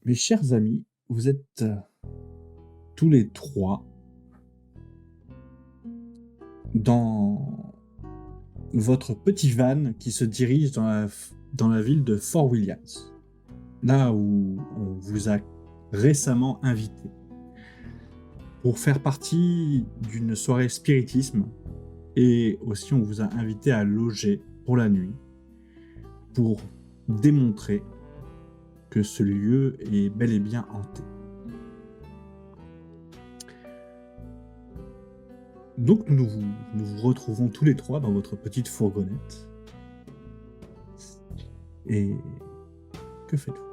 Mes chers amis, vous êtes tous les trois dans votre petit van qui se dirige dans la ville de Fort Williams, là où on vous a récemment invité pour faire partie d'une soirée spiritisme, et aussi on vous a invité à loger pour la nuit pour démontrer que ce lieu est bel et bien hanté. Donc nous vous retrouvons tous les trois dans votre petite fourgonnette. Et que faites-vous?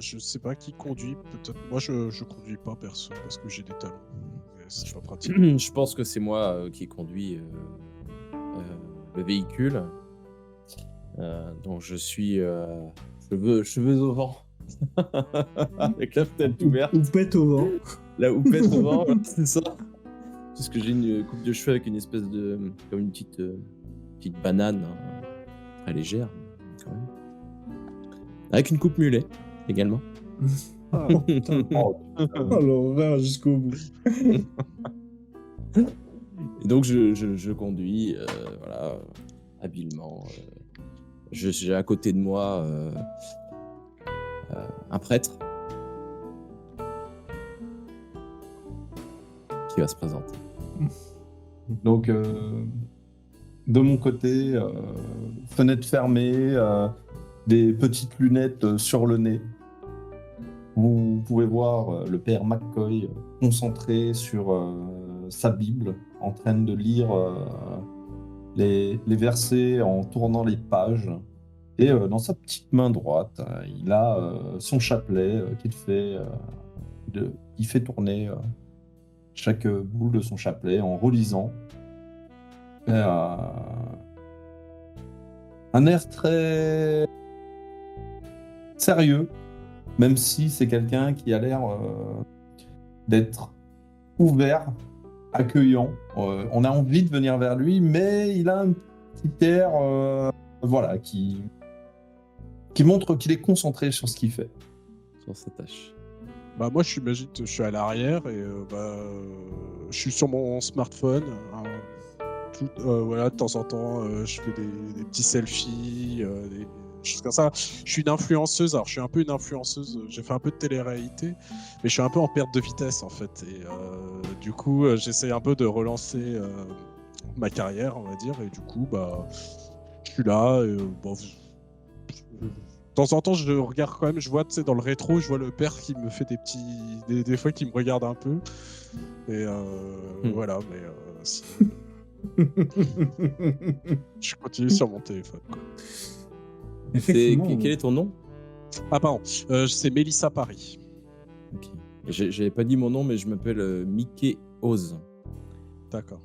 Je sais pas qui conduit, peut-être. Moi, je conduis pas perso parce que j'ai des talons. Mais c'est pas pratique. Je pense que c'est moi qui conduis le véhicule. Donc je suis cheveux au vent. Avec la fenêtre ouverte. Houppette au vent. La houppette au vent, c'est ça. Parce que j'ai une coupe de cheveux avec une espèce de... comme une petite banane, hein, très légère, quand même. Avec une coupe mulet, également. Oh putain. Oh l'horreur jusqu'au bout. Et donc je conduis, voilà, habilement. J'ai à côté de moi un prêtre qui va se présenter. Donc, de mon côté, fenêtre fermée, des petites lunettes sur le nez. Vous pouvez voir le père McCoy concentré sur sa Bible, en train de lire les versets en tournant les pages. Et dans sa petite main droite, il a son chapelet il fait tourner chaque bout de son chapelet en relisant. Un air très sérieux, même si c'est quelqu'un qui a l'air d'être ouvert, accueillant. On a envie de venir vers lui, mais il a un petit air voilà, qui montre qu'il est concentré sur ce qu'il fait. Sur sa tâche. Bah moi, je suis à l'arrière et je suis sur mon smartphone. Voilà, de temps en temps, je fais des petits selfies, des choses comme ça. Je suis une influenceuse, alors je suis un peu une influenceuse, j'ai fait un peu de télé-réalité, mais je suis un peu en perte de vitesse en fait. Et du coup, j'essaie un peu de relancer ma carrière, on va dire, et du coup, bah, je suis là. Et, bon, de temps en temps, je regarde quand même, je vois, tu sais, dans le rétro, je vois le père qui me fait des fois qui me regarde un peu. Et voilà, mais je continue sur mon téléphone, quoi. Effectivement. Quel est ton nom? Ah pardon, c'est Mélissa Paris. Ok. J'avais pas dit mon nom, mais je m'appelle Mickey Oz. D'accord.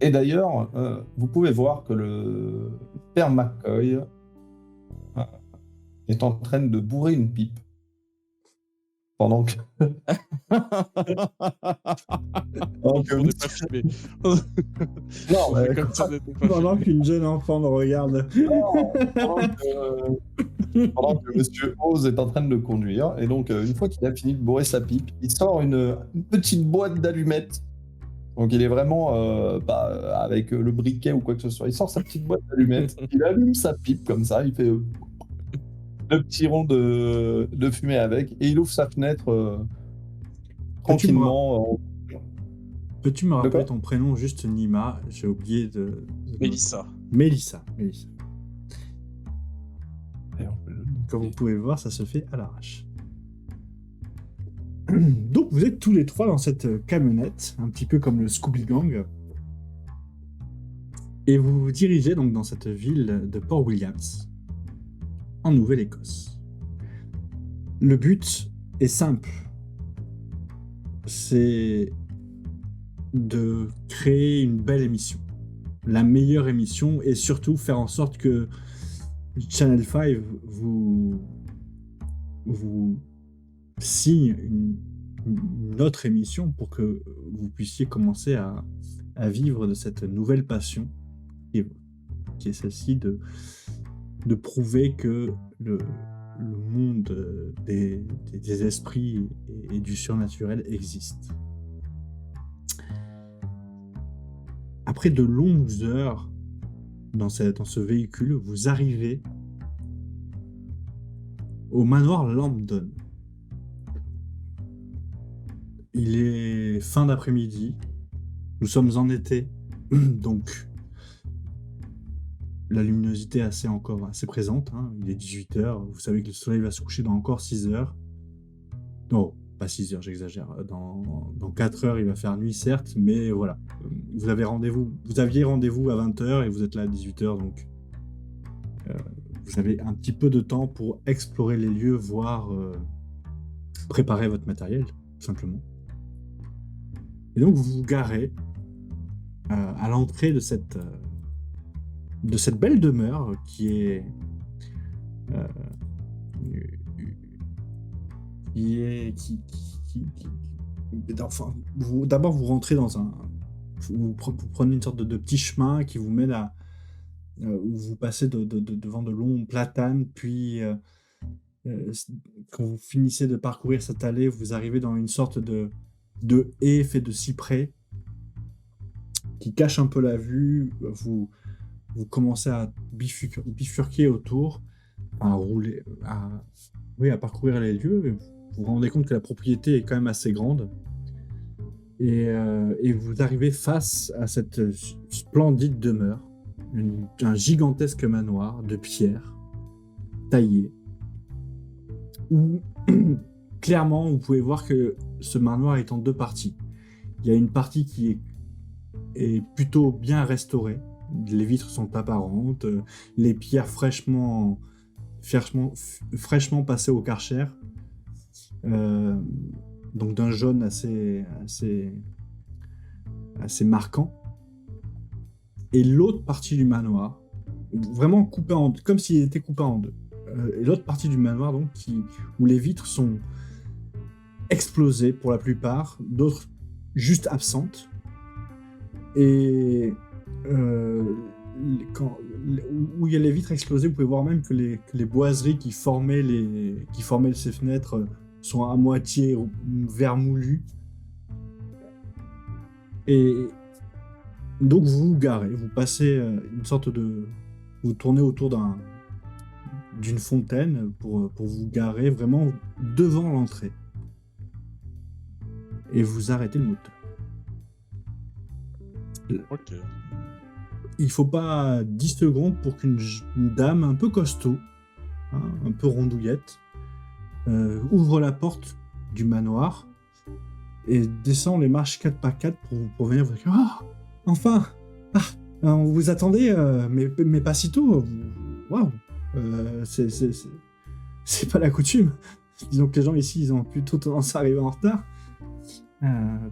Et d'ailleurs, vous pouvez voir que le père McCoy est en train de bourrer une pipe pendant que... On n'est pas filmé. Non, mais comme ça, on n'était pas Pendant filmé. qu'une jeune enfant le regarde. pendant que Monsieur Oz est en train de le conduire. Et donc, une fois qu'il a fini de bourrer sa pipe, il sort une petite boîte d'allumettes. Donc, il est vraiment avec le briquet ou quoi que ce soit. Il sort sa petite boîte d'allumettes, il allume sa pipe comme ça, il fait le petit rond de fumée avec, et il ouvre sa fenêtre tranquillement. Peux-tu me De rappeler quoi ton prénom, juste Nima? J'ai oublié de... Mélissa. Mélissa. D'ailleurs, Comme vous pouvez le voir, ça se fait à l'arrache. Donc vous êtes tous les trois dans cette camionnette, un petit peu comme le Scooby Gang. Et vous vous dirigez donc dans cette ville de Port Williams, en Nouvelle-Écosse. Le but est simple. C'est de créer une belle émission. La meilleure émission, et surtout faire en sorte que Channel 5 vous signe une autre émission pour que vous puissiez commencer à vivre de cette nouvelle passion qui qui est celle-ci de prouver que le monde des esprits et du surnaturel existe. Après de longues heures dans ce véhicule, vous arrivez au manoir Lambton. Il est fin d'après-midi. Nous sommes en été, donc la luminosité est encore assez présente. Il est 18h. Vous savez que le soleil va se coucher dans encore 6 heures. Non, pas 6 heures, j'exagère. Dans 4 heures, il va faire nuit, certes, mais voilà. Vous aviez rendez-vous à 20h et vous êtes là à 18h, donc vous avez un petit peu de temps pour explorer les lieux, voir, préparer votre matériel, tout simplement. Et donc vous vous garez à l'entrée de cette belle demeure qui est enfin, d'abord vous rentrez vous prenez une sorte de petit chemin qui vous mène à où vous passez devant de longs platanes, puis quand vous finissez de parcourir cette allée, vous arrivez dans une sorte de haie fait de cyprès qui cache un peu la vue. Vous commencez à bifurquer autour, à rouler, à parcourir les lieux. Et vous vous rendez compte que la propriété est quand même assez grande. Et vous arrivez face à cette splendide demeure, un gigantesque manoir de pierre taillé, où clairement vous pouvez voir que ce manoir est en 2 parties. Il y a une partie qui est plutôt bien restaurée, les vitres sont apparentes, les pierres fraîchement passées au Karcher, donc d'un jaune assez marquant. Et l'autre partie du manoir, vraiment coupée en deux, comme s'il était coupé en deux. Et l'autre partie du manoir, donc, où les vitres sont explosées pour la plupart, d'autres juste absentes. Et où il y a les vitres explosées, vous pouvez voir même que les boiseries qui formaient ces fenêtres sont à moitié vermoulues. Et donc vous vous garez, vous passez vous tournez autour d'une fontaine pour vous garer vraiment devant l'entrée. Et vous arrêtez le moteur. Ok. Il faut pas 10 secondes pour qu'une dame un peu costaud, un peu rondouillette, ouvre la porte du manoir et descend les marches 4 par 4 pour venir vous dire « Ah, enfin, on vous attendait, mais pas si tôt. Waouh, c'est pas la coutume. Disons que les gens ici, ils ont plutôt tendance à arriver en retard.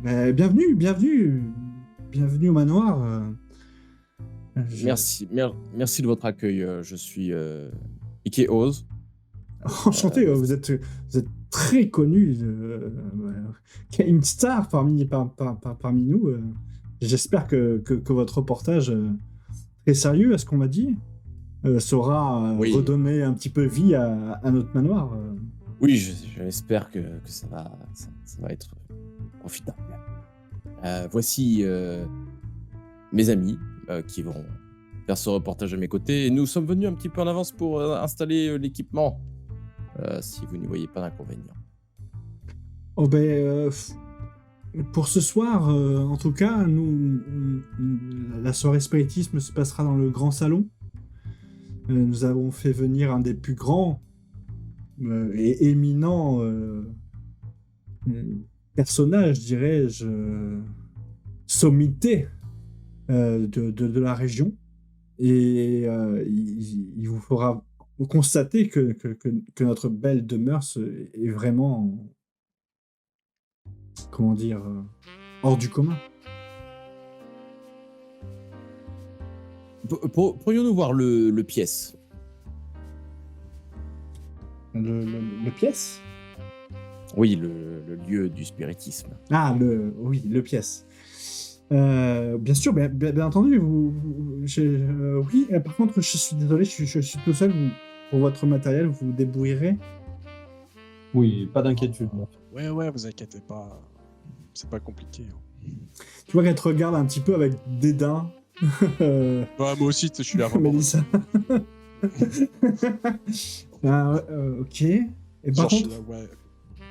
Bienvenue au manoir. Merci de votre accueil. Je suis Ike Oz. Enchanté, vous êtes très connu, une star parmi nous. J'espère que votre reportage très sérieux, à ce qu'on m'a dit, saura redonner un petit peu vie à notre manoir. Oui, j'espère que ça va être profitable. Voici mes amis qui vont faire ce reportage à mes côtés. Et nous sommes venus un petit peu en avance pour installer l'équipement, si vous n'y voyez pas d'inconvénient. Oh pour ce soir, en tout cas, la soirée spiritisme se passera dans le grand salon. Nous avons fait venir un des plus grands et éminents personnages, dirais-je, sommités de la région. Et il vous fera constater que notre belle demeure est vraiment, comment dire, hors du commun. Pourrions-nous voir le pièce? Le pièce? Oui, le lieu du spiritisme. Ah, le pièce. Bien sûr, bien entendu, oui, par contre, je suis désolé, je suis tout seul. Pour votre matériel, vous vous débrouillerez. Oui, pas d'inquiétude. Ouais, vous inquiétez pas. C'est pas compliqué. Hein. Tu vois qu'elle te regarde un petit peu avec dédain. Ouais, moi aussi, je suis là vraiment. Mélissa. Ah, ouais, ok. Et par Genre, je suis contre, là, ouais.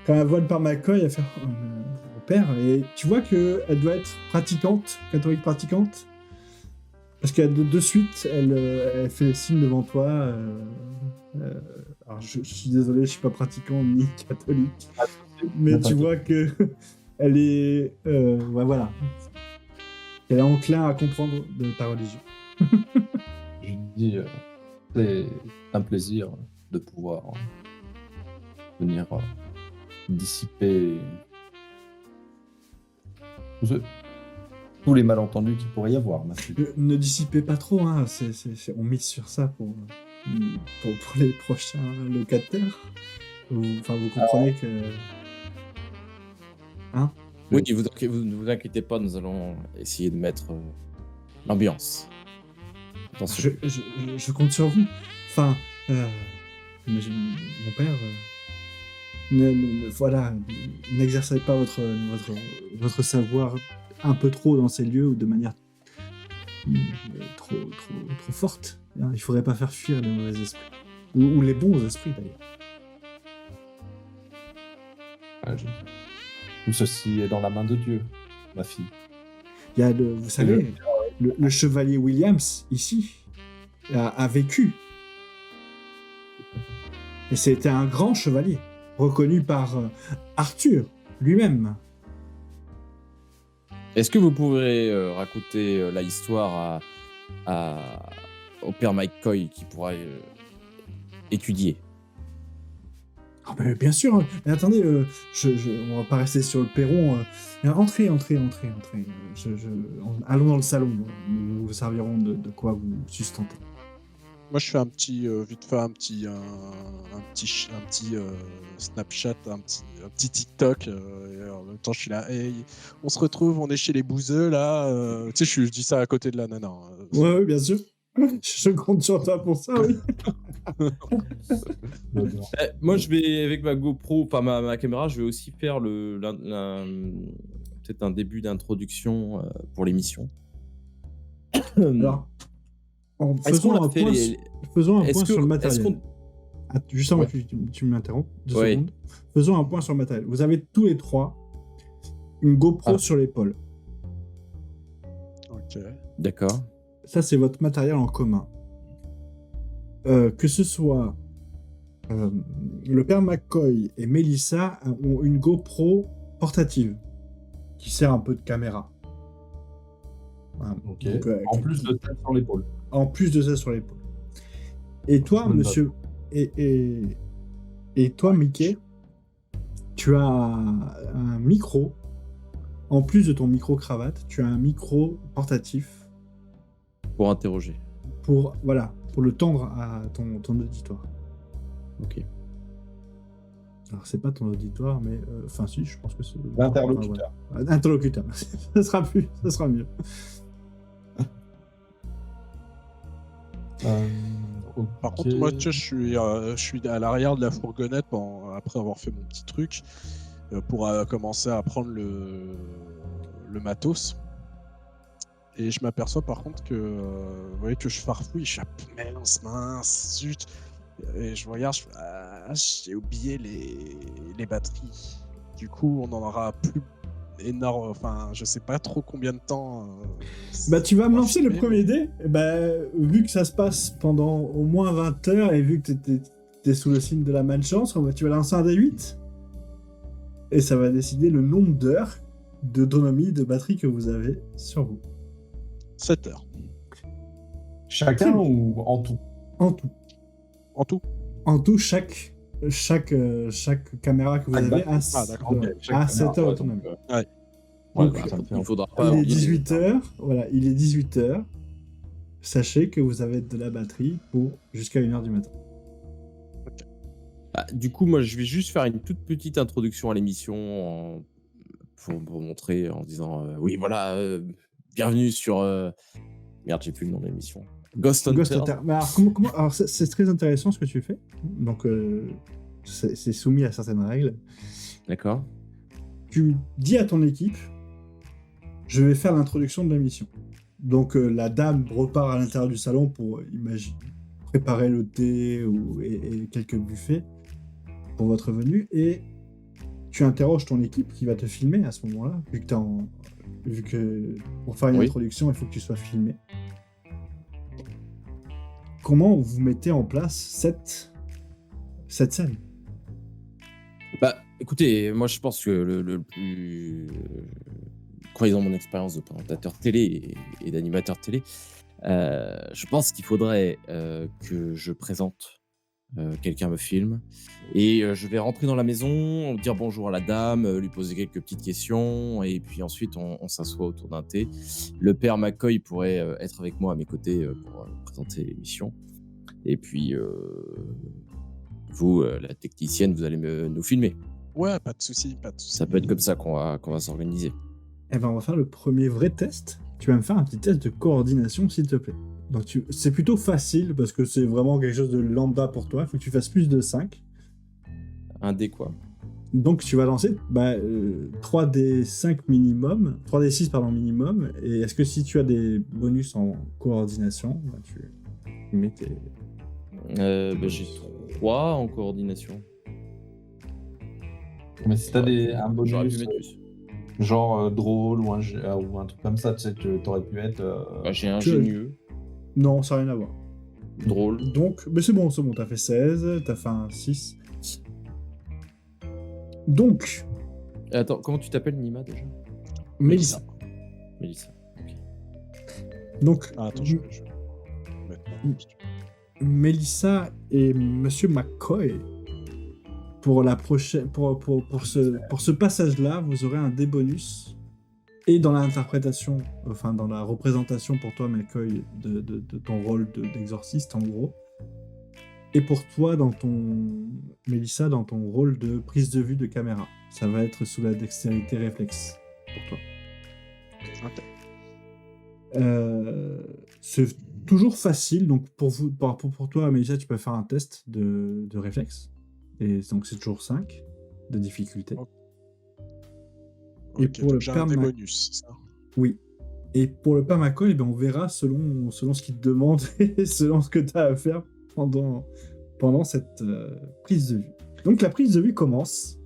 quand elle voit le père McCoy, elle fait mon père. Et tu vois qu'elle doit être pratiquante, catholique pratiquante. Parce que de suite, elle fait le signe devant toi. Alors, je suis désolé, je suis pas pratiquant ni catholique. Mais tu vois que elle est. Ouais, voilà. Elle est enclin à comprendre de ta religion. Je lui dis, c'est un plaisir de pouvoir venir dissiper tous les malentendus qu'il pourrait y avoir. Merci. Ne dissipez pas trop, hein. On mise sur ça pour les prochains locataires. Vous comprenez que. Hein? Oui, vous ne vous inquiétez pas, nous allons essayer de mettre l'ambiance. Attention. Je compte sur vous. Enfin, mon père. Voilà, n'exercez pas votre savoir un peu trop dans ces lieux ou de manière trop forte. Il faudrait pas faire fuir les mauvais esprits. Ou les bons esprits d'ailleurs. Tout ceci est dans la main de Dieu, ma fille. Il y a vous savez, le chevalier Williams, ici, a vécu. Et c'était un grand chevalier, reconnu par Arthur lui-même. Est-ce que vous pourrez raconter la histoire au père McCoy qui pourra étudier? Ah ben, bien sûr, hein. Mais attendez, on va pas rester sur le perron. Entrez. Allons dans le salon. Nous vous servirons de quoi vous sustenter. Moi, je fais un petit, vite fait, un petit Snapchat, un petit TikTok. Et en même temps, je suis là, hey, on se retrouve, on est chez les bouseux, là. Tu sais, je dis ça à côté de la nana. Ouais, bien sûr. Je compte sur toi pour ça, oui. Moi, je vais, avec ma GoPro, enfin ma caméra, je vais aussi faire peut-être un début d'introduction pour l'émission. Alors, faisons un point sur le matériel. Juste avant que tu m'interromps, 2 secondes. Faisons un point sur le matériel. Vous avez tous les 3 une GoPro sur l'épaule. Ok. D'accord. Ça, c'est votre matériel en commun. Que ce soit le père McCoy et Mélissa ont une GoPro portative qui sert un peu de caméra. Voilà. Ok. Donc, en plus de ça sur l'épaule. En plus de ça sur l'épaule. Et toi, monsieur, et toi, Mickey, tu as un micro. En plus de ton micro-cravate, tu as un micro portatif. Pour interroger. Pour le tendre à ton auditoire. Ok. Alors, c'est pas ton auditoire, mais... Enfin, si, je pense que c'est... L'interlocuteur. Voilà. Interlocuteur, ça sera mieux. Par contre, moi, tu vois, je suis à l'arrière de la fourgonnette après avoir fait mon petit truc pour commencer à prendre le matos. Et je m'aperçois par contre que, vous voyez, que je farfouille, je suis mince, zut. Et je regarde, j'ai oublié les batteries. Du coup, on en aura plus énorme, enfin, je sais pas trop combien de temps. Tu vas me lancer le premier dé. Vu que ça se passe pendant au moins 20 heures et vu que t'es sous le signe de la malchance, tu vas lancer un dé 8. Et ça va décider le nombre d'heures d'autonomie de batterie que vous avez sur vous. 7 heures. Chacun ou en tout? En tout. En tout? En tout, chaque caméra que vous avez a 7 heures d'autonomie. Ouais. Donc, il faudra pas. Il est 18h. Voilà, il est 18h. Sachez que vous avez de la batterie pour jusqu'à 1h du matin. Du coup, moi, je vais juste faire une toute petite introduction à l'émission pour montrer en disant oui, voilà, bienvenue sur Merde, j'ai plus le nom de l'émission. Ghost Hunter. Ghost Hunter. Mais alors, alors, c'est très intéressant ce que tu fais. Donc, c'est soumis à certaines règles. D'accord. Tu dis à ton équipe, je vais faire l'introduction de la mission. Donc, la dame repart à l'intérieur du salon pour préparer le thé et quelques buffets pour votre venue. Et tu interroges ton équipe qui va te filmer à ce moment-là, vu que pour faire une introduction, il faut que tu sois filmé. Comment vous mettez en place cette scène? Bah, écoutez, moi je pense que le plus... croyant mon expérience de présentateur télé et d'animateur télé, je pense qu'il faudrait que je présente, quelqu'un me filme, et je vais rentrer dans la maison, dire bonjour à la dame, lui poser quelques petites questions, et puis ensuite on s'assoit autour d'un thé. Le père McCoy pourrait être avec moi à mes côtés pour présenter l'émission. Et puis, vous, la technicienne, vous allez nous filmer. Ouais, pas de souci. Ça peut être comme ça qu'on va s'organiser. Eh ben, on va faire le premier vrai test. Tu vas me faire un petit test de coordination, s'il te plaît. Donc, c'est plutôt facile parce que c'est vraiment quelque chose de lambda pour toi. Il faut que tu fasses plus de 5. Un dé, quoi. Donc, tu vas lancer 3d5 minimum. 3d6, pardon, minimum. Et est-ce que si tu as des bonus en coordination, tu mets tes... J'ai 3 en coordination. Mais si t'as un J'aurais pu bonus, mettre plus. genre drôle ou un truc comme ça, tu sais, t'aurais pu être... J'ai ingénieux, Non, ça n'a rien à voir. drôle. Donc, mais c'est bon, t'as fait 16, t'as fait un 6. Donc, Attends, comment tu t'appelles, Nima, déjà? Mélissa. Mélissa. Ok. Donc, Ah, attends, je vais mettre mon costume. Mélissa et Monsieur McCoy, pour ce passage-là, vous aurez un dé bonus. Et dans l'interprétation, enfin dans la représentation pour toi, McCoy, de ton rôle d'exorciste, en gros. Et pour toi, Mélissa, dans ton rôle de prise de vue de caméra. Ça va être sous la dextérité réflexe pour toi. Ok. C'est toujours facile, donc pour toi, Mélissa, tu peux faire un test de réflexe. Et donc c'est toujours 5 de difficulté. Et Ok, pour le j'ai père un des bonus, c'est ça. Oui. Et pour le père McCoy, on verra selon ce qu'il te demande et selon ce que tu as à faire pendant cette prise de vue. Donc la prise de vue commence.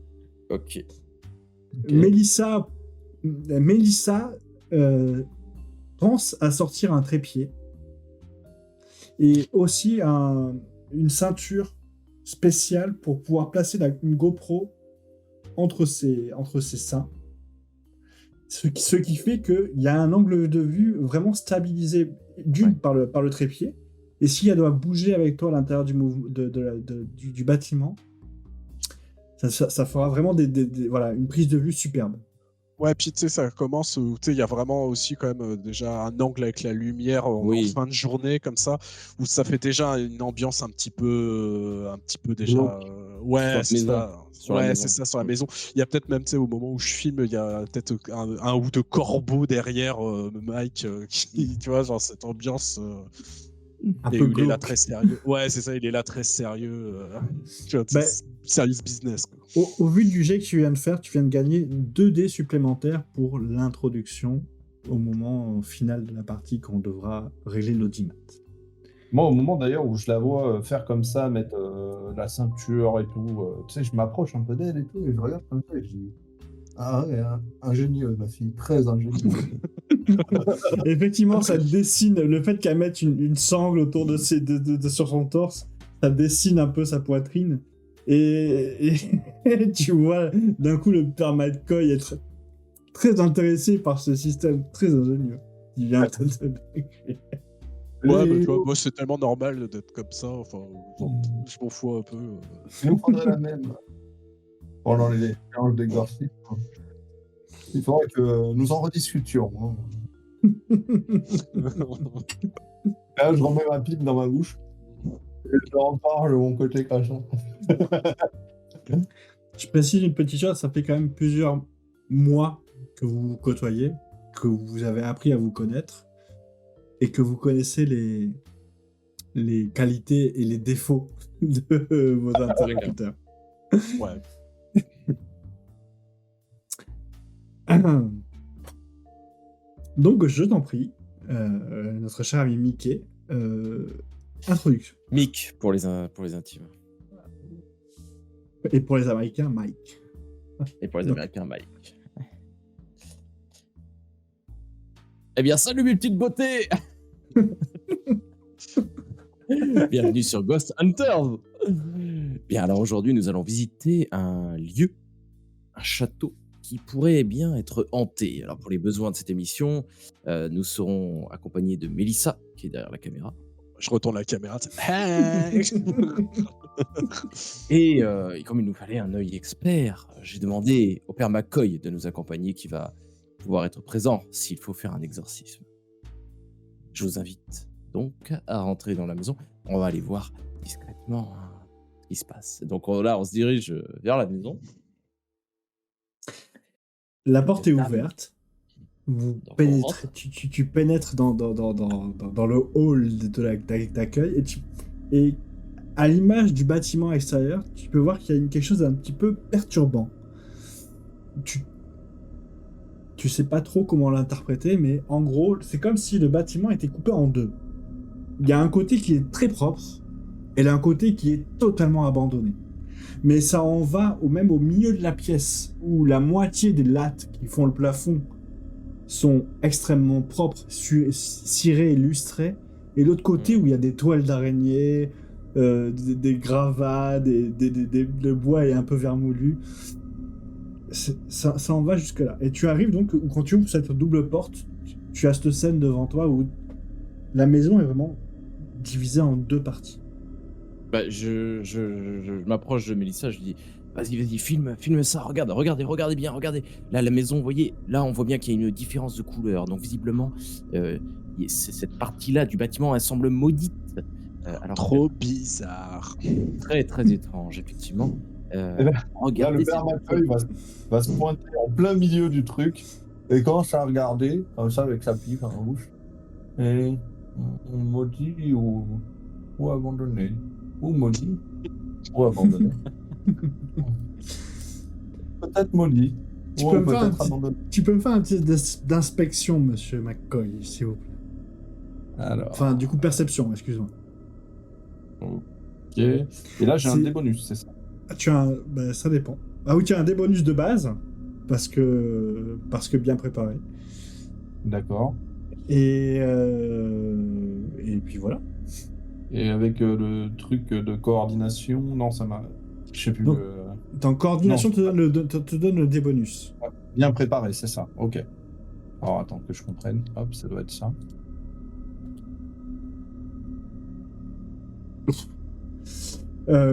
Ok. Mélissa pense à sortir un trépied et aussi une ceinture spéciale pour pouvoir placer une GoPro entre ses seins. Ce qui fait qu'il y a un angle de vue vraiment stabilisé par le trépied. Et si elle doit bouger avec toi à l'intérieur du bâtiment, ça fera vraiment une prise de vue superbe. Ouais, puis tu sais, ça commence où il y a vraiment aussi quand même déjà un angle avec la lumière en fin de journée comme ça, où ça fait déjà une ambiance un petit peu déjà. Ouais, c'est ça. Ouais, c'est ça sur la maison. Il y a peut-être même, tu sais, au moment où je filme, il y a peut-être un ou deux corbeaux derrière Mike, qui, tu vois, genre cette ambiance. Un et peu où il est là glauque. très sérieux. Ouais, c'est ça, il est là très sérieux. Tu vois, serious business, quoi. Au vu du jet que tu viens de faire, tu viens de gagner 2 dés supplémentaires pour l'introduction au moment final de la partie quand on devra régler l'audimat. Moi, au moment d'ailleurs où je la vois faire comme ça, mettre la ceinture et tout, tu sais, je m'approche un peu d'elle et tout, et je regarde comme ça et je dis ah ouais, ingénieux, ma fille, très ingénieuse. Effectivement, ça dessine, le fait qu'elle mette une sangle autour sur son torse, ça dessine un peu sa poitrine. Et tu vois, d'un coup, le père McCoy être très intéressé par ce système très ingénieux. Il vient Ouais, mais tu vois, moi, c'est tellement normal d'être comme ça. Enfin, je m'en fous un peu. Il nous faudrait la même pendant les séances d'exorcisme. Il faudrait que nous en rediscutions. Hein. Là, je remets ma pipe dans ma bouche et je leur en parle de mon côté crachat. Je précise une petite chose, ça fait quand même plusieurs mois que vous vous côtoyez, que vous avez appris à vous connaître. et que vous connaissez les qualités et les défauts de vos interlocuteurs. Ouais. Donc, je t'en prie, notre cher ami Mickey, introduction. Mick pour les intimes. Et pour les Américains, Mike. Et pour les Donc. Américains, Mike. Eh bien, salut mes petites beautés. Bienvenue sur Ghost Hunters. Bien, alors aujourd'hui, nous allons visiter un lieu, un château qui pourrait bien être hanté. Alors pour les besoins de cette émission, nous serons accompagnés de Mélissa, qui est derrière la caméra. Je retourne la caméra. Et comme il nous fallait un œil expert, j'ai demandé au père McCoy de nous accompagner, qui va pouvoir être présent s'il faut faire un exorcisme. Je vous invite donc à rentrer dans la maison. On va aller voir discrètement ce qui se passe. Donc là, on se dirige vers la maison. La porte est ouverte. Vous Donc, pénétrez, tu pénètres dans le hall d'accueil et à l'image du bâtiment extérieur, tu peux voir qu'il y a quelque chose d'un petit peu perturbant. Tu sais pas trop comment l'interpréter, mais en gros, c'est comme si le bâtiment était coupé en deux. Il y a un côté qui est très propre et là un côté qui est totalement abandonné. Mais ça en va même au milieu de la pièce, où la moitié des lattes qui font le plafond sont extrêmement propres, cirées et lustrées, et l'autre côté où il y a des toiles d'araignée, des gravats, le bois est un peu vermoulu. Ça en va jusque là. Et tu arrives donc, quand tu ouvres cette double porte, tu as cette scène devant toi où la maison est vraiment divisée en deux parties. Bah, je m'approche de Mélissa, je dis vas-y, filme ça, regardez bien, regardez. Là, la maison, vous voyez, là, on voit bien qu'il y a une différence de couleur. Donc, visiblement, cette partie-là du bâtiment, elle semble maudite. Alors Trop bizarre. Très, très étrange, effectivement. Là, Regardez. le père McCoy va se pointer en plein milieu du truc et commence à regarder, comme ça, avec sa pipe en bouche. Et on maudit ou abandonné. Ou maudit ou abandonné. Peut-être maudit. Tu ou peux me faire peut-être abandonné. Tu peux me faire un petit d'inspection, monsieur McCoy, s'il vous plaît. Alors, Enfin, du coup, perception, excuse-moi. ok. Et là, j'ai un dé bonus, c'est ça. Tu as un... bah, ça dépend. Ah oui, tu as un dé bonus de base, parce que bien préparé. D'accord. Et puis voilà. Et avec le truc de coordination, non, ça m'a... Je sais plus. Non. Dans coordination, Non. te donne le dé bonus. Bien préparé, c'est ça. Ok. Alors, attends que je comprenne. Hop, ça doit être ça.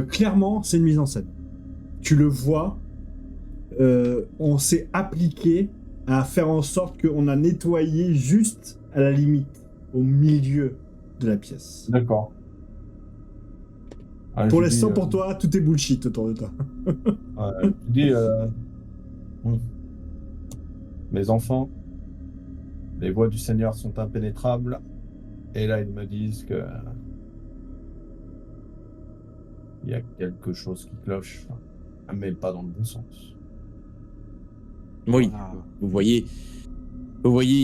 Clairement, c'est une mise en scène. Tu le vois, on s'est appliqué à faire en sorte qu'on a nettoyé juste à la limite, au milieu de la pièce. D'accord. Ah, Pour je l'instant, dis, pour toi, tout est bullshit autour de toi. Je dis, mes enfants, les voies du Seigneur sont impénétrables. Et là, ils me disent que il y a quelque chose qui cloche, mais pas dans le bon sens. Oui, Ah. vous voyez,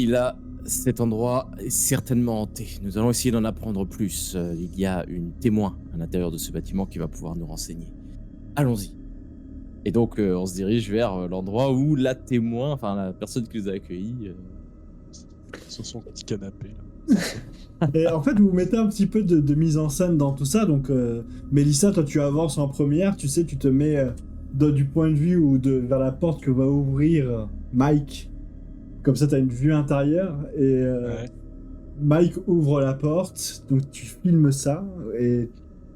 là, cet endroit est certainement hanté. Nous allons essayer d'en apprendre plus. Il y a une témoin à l'intérieur de ce bâtiment qui va pouvoir nous renseigner. Allons-y. Et donc, on se dirige vers l'endroit où la témoin, enfin la personne qui nous a accueillis... Sur son petit canapé. Et en fait, vous mettez un petit peu de mise en scène dans tout ça. Donc, Mélissa, toi, tu avances en première. Tu sais, tu te mets du point de vue ou vers la porte que va ouvrir Mike. Comme ça, tu as une vue intérieure. Et Ouais. Mike ouvre la porte. Donc, tu filmes ça. Et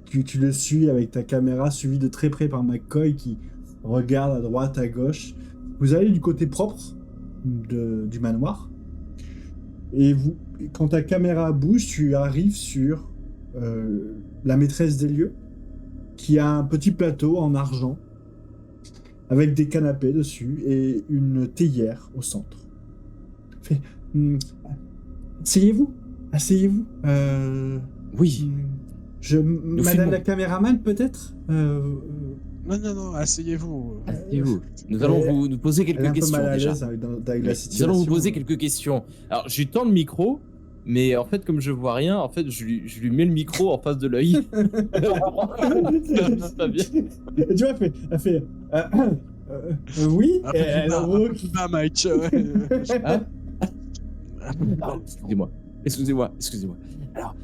tu le suis avec ta caméra, suivi de très près par McCoy qui regarde à droite, à gauche. Vous allez du côté propre du manoir. Et quand ta caméra bouge, tu arrives sur la maîtresse des lieux, qui a un petit plateau en argent, avec des canapés dessus, et une théière au centre. Asseyez-vous, Asseyez-vous. Oui, Madame filmons. la caméraman, peut-être Non, asseyez-vous. asseyez-vous. Nous allons nous poser Elle est quelques un peu questions mal à déjà. l'aise avec la Nous situation. allons vous poser quelques questions. Alors, je lui tends le micro, mais en fait, comme je vois rien, en fait, je lui mets le micro en face de l'œil. C'est pas bien. Et tu vois, elle fait oui. Un Et peu elle plus bas, re- un peu plus bas, Mike. Hein Un peu plus bas. Excusez-moi.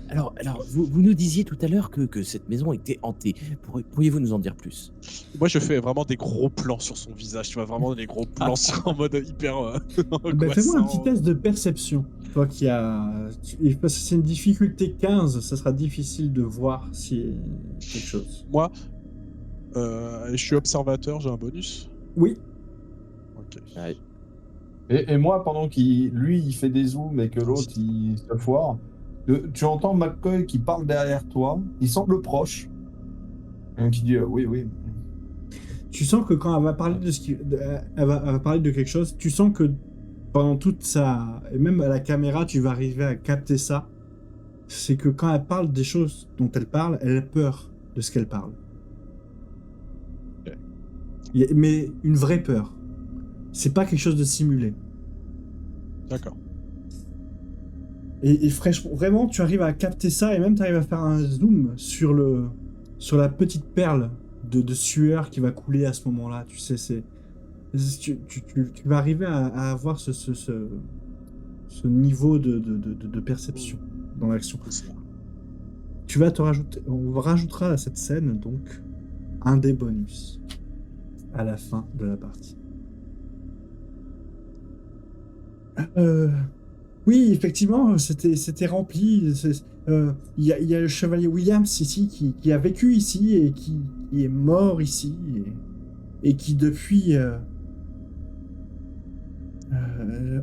Alors, vous nous disiez tout à l'heure que cette maison était hantée. Pourriez-vous nous en dire plus? Moi, je fais vraiment des gros plans sur son visage. Tu vois, vraiment des gros plans en mode hyper Ben, fais-moi un angoissant. petit test de perception. Toi qui as. Parce que c'est une difficulté 15, ça sera difficile de voir si quelque chose. Moi, je suis observateur, j'ai un bonus. Oui. Ok. Ouais. Et moi, pendant il fait des zooms et que l'autre, il se foire, tu entends McCoy qui parle derrière toi, il semble proche, et qui dit oui. Tu sens que quand elle va parler elle va parler de quelque chose, tu sens que pendant toute sa. Et même à la caméra, tu vas arriver à capter ça. C'est que quand elle parle des choses dont elle a peur de ce qu'elle parle. Ok. Mais une vraie peur. C'est pas quelque chose de simulé. D'accord. Et fraîchement, vraiment, tu arrives à capter ça et même tu arrives à faire un zoom sur la petite perle de sueur qui va couler à ce moment-là. Tu sais, tu vas arriver à avoir ce niveau de perception dans l'action. Tu vas te rajouter, on rajoutera à cette scène donc un des bonus à la fin de la partie. Oui, effectivement, c'était rempli. Il y a le chevalier Williams ici qui a vécu ici et qui est mort ici et qui depuis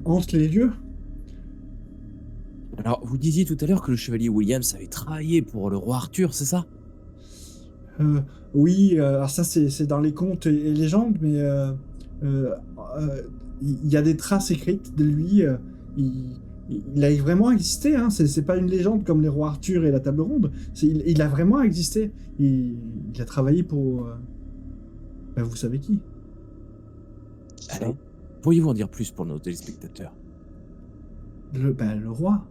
hante les lieux. Alors, vous disiez tout à l'heure que le chevalier Williams avait travaillé pour le roi Arthur, c'est ça? Oui, alors ça c'est dans les contes et légendes, mais il y a des traces écrites de lui. Il a vraiment existé, hein. C'est pas une légende comme les rois Arthur et la table ronde. Il a vraiment existé. Il a travaillé pour... vous savez qui. Allez, pourriez-vous en dire plus pour nos téléspectateurs? Le roi.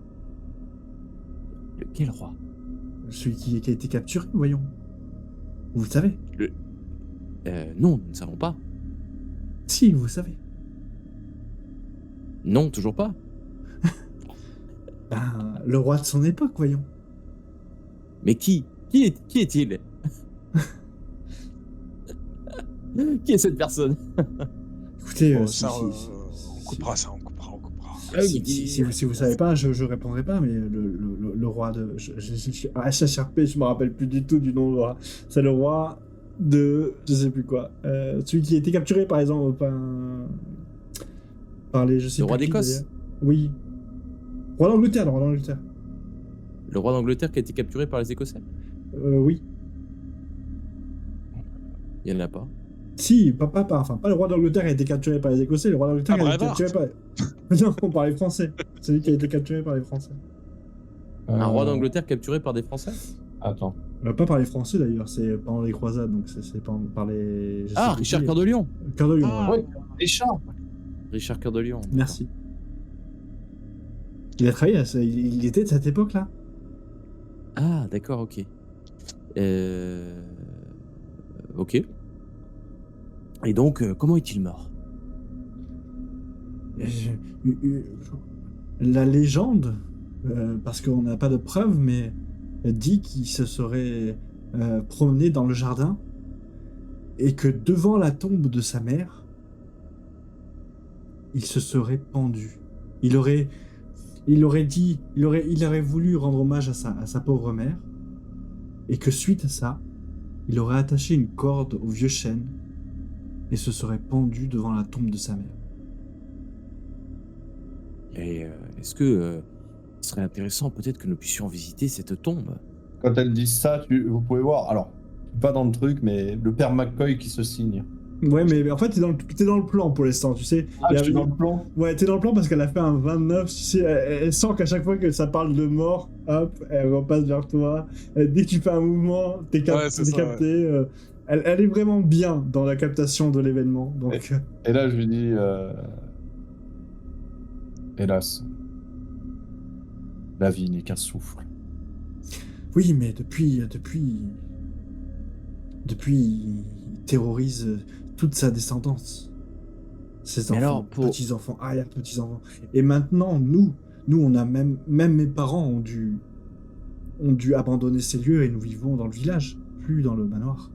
Quel roi? Celui qui a été capturé, voyons. Vous le savez. Non, nous ne savons pas. Si, vous le savez. Non, toujours pas. Le roi de son époque, voyons. Mais qui est-il? Qui est cette personne? Écoutez, Bon, ça, on coupera ça, on coupera. si vous savez pas, je répondrai pas, mais le roi de... HHRP, je me rappelle plus du tout du nom du roi. C'est le roi de... Je sais plus quoi. Celui qui a été capturé, par exemple, par les... Je sais Le plus roi qui, d'Écosse? d'ailleurs. Oui. Le roi d'Angleterre. Le roi d'Angleterre qui a été capturé par les Écossais? Oui. Il n'y en a pas. Si, pas le roi d'Angleterre a été capturé par les Écossais, le roi d'Angleterre a été Brevard. capturé par... Non, par les Français. Celui qui a été capturé par les Français. Un roi d'Angleterre capturé par des Français? Attends. Pas par les Français d'ailleurs, c'est pendant les croisades, donc c'est par les... je sais plus Richard qui. Cœur de Lion. Cœur de Lion, Ah, voilà. Oui, Richard. Richard Cœur de Lion. Merci. Il a travaillé, il était de cette époque-là. Ah, d'accord, ok. Ok. Et donc, comment est-il mort? La légende, parce qu'on n'a pas de preuves, mais dit qu'il se serait promené dans le jardin et que devant la tombe de sa mère, il se serait pendu. Il aurait voulu rendre hommage à sa pauvre mère, et que suite à ça, il aurait attaché une corde au vieux chêne et se serait pendu devant la tombe de sa mère. Et est-ce que ce serait intéressant peut-être que nous puissions visiter cette tombe? Quand elles disent ça, vous pouvez voir, alors, pas dans le truc, mais le père McCoy qui se signe. Ouais, mais en fait, t'es dans le plan pour l'instant, tu sais. Ah, Il y a- je suis dans le plan. Ouais, t'es dans le plan parce qu'elle a fait un 29, tu sais, elle sent qu'à chaque fois que ça parle de mort, hop, elle repasse vers toi. Dès que tu fais un mouvement, Ouais, c'est t'es ça, capté. Elle est vraiment bien dans la captation de l'événement. Donc, Et là, je lui dis, hélas, la vie n'est qu'un souffle. oui, mais depuis, il terrorise toute sa descendance. Ses Mais enfants, alors, petits-enfants, arrière-petits-enfants. Et maintenant, nous, on a même mes parents ont dû abandonner ces lieux et nous vivons dans le village, plus dans le manoir.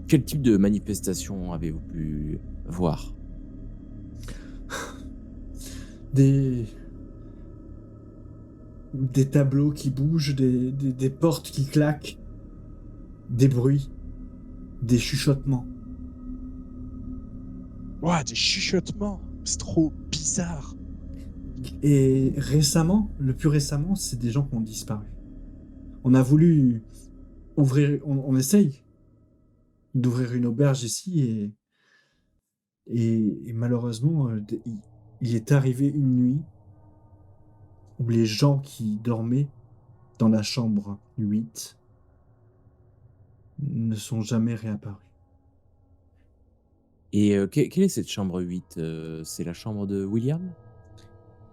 quel type de manifestation avez-vous pu voir? Des tableaux qui bougent, des portes qui claquent, des bruits, des chuchotements. Ouais, des chuchotements. C'est trop bizarre. Et récemment, le plus récemment, c'est des gens qui ont disparu. On a voulu ouvrir, on essaye d'ouvrir une auberge ici et malheureusement, il est arrivé une nuit où les gens qui dormaient dans la chambre 8 ne sont jamais réapparus. Et quelle est cette chambre 8? C'est la chambre de William?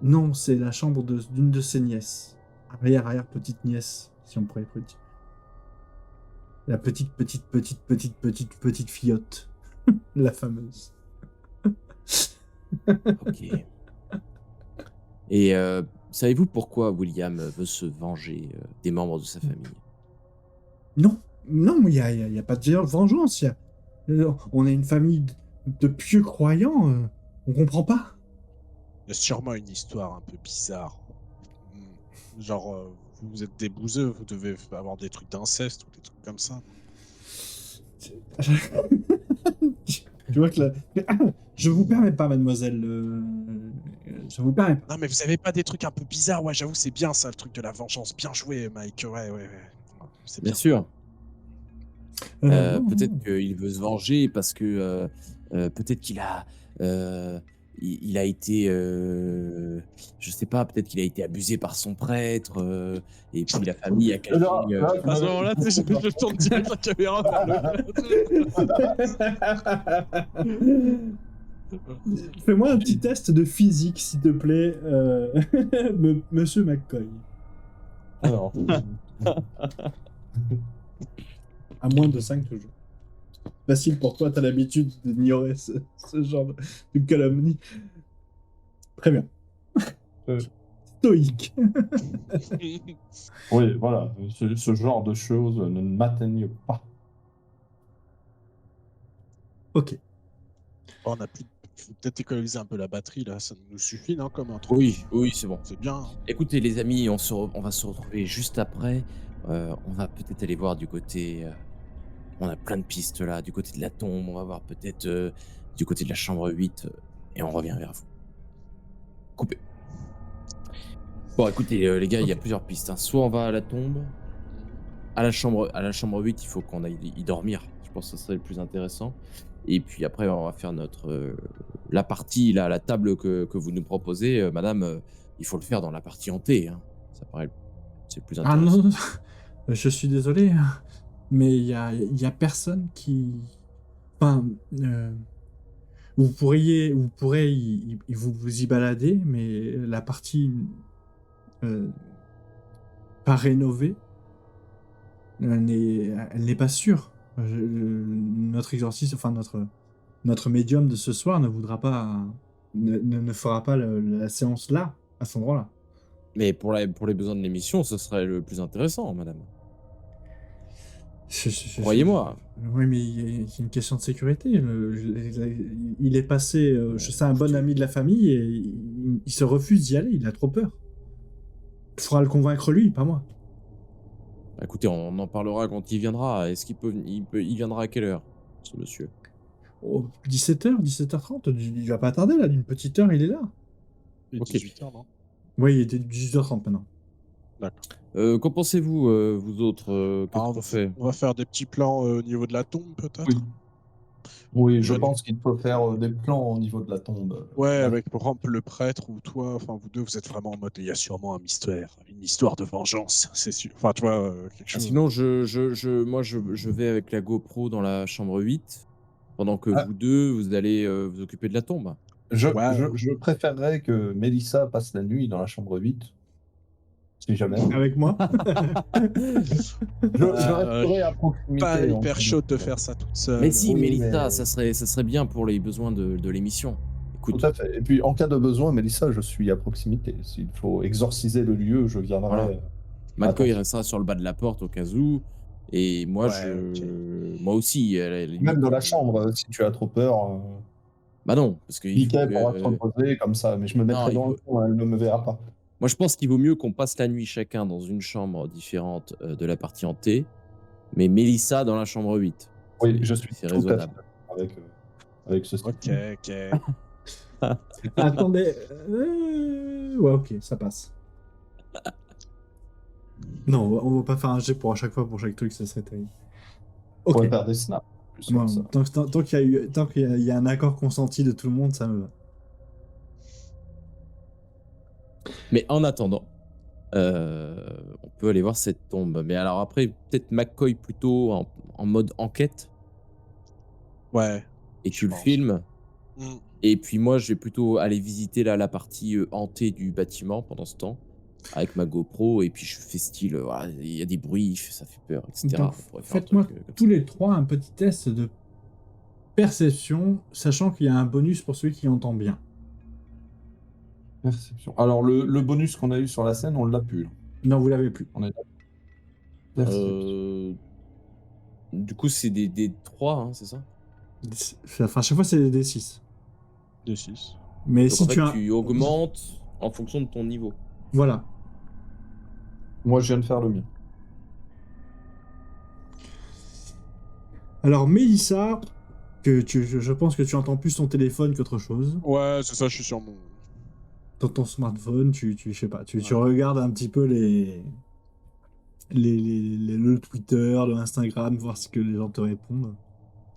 Non, c'est la chambre d'une de ses nièces. Arrière petite nièce, si on pourrait dire. La petite fillotte. La fameuse. Ok. Et savez-vous pourquoi William veut se venger des membres de sa famille? Non, il y a pas de vengeance. On est une famille de pieux croyants. On comprend pas. Il y a sûrement une histoire un peu bizarre. Genre, vous êtes des bouseux, vous devez avoir des trucs d'inceste ou des trucs comme ça. Tu vois que là... Je vous permets pas, mademoiselle. Je vous permets pas. Non, mais vous avez pas des trucs un peu bizarres? Ouais, j'avoue, c'est bien ça, le truc de la vengeance. Bien joué, Mike. Ouais. C'est Bien bien. sûr. Non, Peut-être non. qu'il veut se venger parce que peut-être qu'il a, il a été, je sais pas, peut-être qu'il a été abusé par son prêtre et puis la famille a caché. À ce moment-là, tu sais, je tourne direct la caméra vers le. Fais-moi un petit test de physique, s'il te plaît, Monsieur McCoy. Alors, À moins de 5 toujours. Facile pour toi, t'as l'habitude d'ignorer ce genre de calomnie. Très bien. Stoïque. oui, voilà, ce genre de choses ne m'atteignent pas. Ok. On a plus. Faut peut-être économiser un peu la batterie là, ça nous suffit, non, comme un truc. Oui, c'est bon. C'est bien. Hein. Écoutez, les amis, on va se retrouver juste après. On va peut-être aller voir du côté. On a plein de pistes là, du côté de la tombe. On va voir peut-être du côté de la chambre 8 et on revient vers vous. Coupé. Bon, écoutez, les gars, il y a plusieurs pistes. Hein. Soit on va à la tombe, à la chambre 8, il faut qu'on aille y dormir. Je pense que ce serait le plus intéressant. Et puis après, on va faire la partie, là, la table que vous nous proposez. Madame, il faut le faire dans la partie hantée. Hein. Ça paraît, c'est le plus Ah intéressant. non, je suis désolé, mais il y a personne qui... Enfin, vous pourrez vous y balader, mais la partie pas rénovée, elle n'est pas sûre. Notre exorciste, enfin notre médium de ce soir ne fera pas la séance là, à cet endroit-là. Mais pour les besoins de l'émission, ce serait le plus intéressant, madame. Croyez-moi. Oui, mais il y a une question de sécurité. Il est passé, c'est un bon ami de la famille et il se refuse d'y aller, il a trop peur. Il faudra le convaincre lui, pas moi. Bah, écoutez, on en parlera quand il viendra. Est-ce il viendra à quelle heure, ce monsieur? 17h, 17h30, il va pas tarder là, d'une petite heure, il est là. Il est Ok. 18h, non? Oui, il était 18h30 maintenant. Qu'en pensez-vous, vous autres qu'est-ce Ah, qu'on fait? on va faire des petits plans au niveau de la tombe, peut-être. Oui. Oui, je Ouais. pense qu'il faut faire des plans au niveau de la tombe. Ouais, Là, avec par exemple le prêtre ou toi, enfin vous deux, vous êtes vraiment en mode il y a sûrement un mystère, une histoire de vengeance, c'est sûr. Enfin, tu vois, quelque chose. Sinon, moi, je vais avec la GoPro dans la chambre 8, pendant que Ah. vous 2, vous allez, vous occuper de la tombe. Ouais. je préférerais que Mélissa passe la nuit dans la chambre 8, si jamais. Avec moi. Je resterai à proximité. Pas en hyper fait. chaud de faire ça toute seule. Mais si, oui, Mélissa, mais- ça serait bien pour les besoins de l'émission. Tout Écoute, à fait. Et puis, en cas de besoin, Mélissa, je suis à proximité. S'il faut exorciser le lieu, je viendrai. Voilà. McCoy Attends. restera sur le bas de la porte au cas où. Et moi, Ouais, moi aussi, à la limite, Même dans la chambre, si tu as trop peur. Bah non, parce que Mickey pourra te reposer comme ça, mais je me mettrai il dans faut- le coin, elle ne me verra pas. moi, je pense qu'il vaut mieux qu'on passe la nuit chacun dans une chambre différente de la partie hantée, mais Mélissa dans la chambre 8. Oui, je suis C'est tout à fait raisonnable. d'accord avec ceci. Ok. Attendez. Ouais, ok, ça passe. Non, on va pas faire un jet pour à chaque fois pour chaque truc, ça serait terrible. On Ok. pourrait faire des snaps. Plus Bon, comme ça. tant qu'il y a un accord consenti de tout le monde, ça me va. Mais en attendant, on peut aller voir cette tombe. Mais alors après, peut-être McCoy plutôt en mode enquête, Ouais. et Je tu le pense. filmes. Mm. Et puis moi, je vais plutôt aller visiter la partie hantée du bâtiment pendant ce temps, avec ma GoPro, et puis je fais style, voilà, il y a des bruits, ça fait peur, etc. Donc, On pourrait faire un faites-moi truc, comme tous ça. les trois un petit test de perception, sachant qu'il y a un bonus pour celui qui entend bien. Perception. Alors, le bonus qu'on a eu sur la scène, on l'a plus. Là. Non, vous l'avez plus. On est Perception. Du coup, c'est des 3, hein, c'est ça? Enfin, chaque fois, c'est des 6. De 6. Mais Donc si en fait, tu as. tu augmentes en fonction de ton niveau. Voilà. Moi, je viens de faire le mien. Alors, Mélissa, je pense que tu entends plus ton téléphone qu'autre chose. Ouais, c'est ça, je suis sur mon. Dans ton smartphone, je sais pas, tu regardes un petit peu le Twitter, le Instagram, voir ce que les gens te répondent.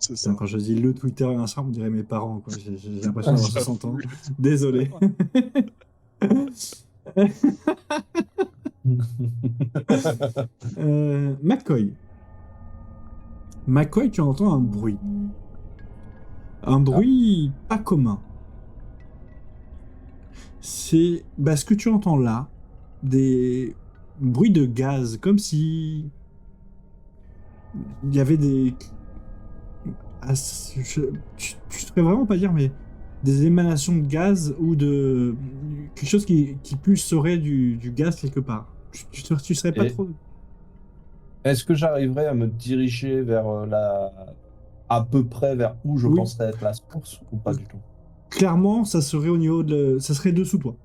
C'est Putain, ça. quand je dis le Twitter et Instagram, on dirait mes parents, quoi. J'ai l'impression d'avoir 60 ans. Désolé. McCoy. McCoy, tu entends un bruit. Un bruit pas commun. C'est ce que tu entends là, des bruits de gaz, comme si il y avait des... tu saurais vraiment pas dire, mais des émanations de gaz ou de quelque chose qui pulserait du gaz quelque part. Tu serais pas Et- trop... Est-ce que j'arriverai à me diriger vers à peu près vers où je Oui. penserais être la source ou pas du tout? Clairement, ça serait au niveau de... Ça serait dessous toi.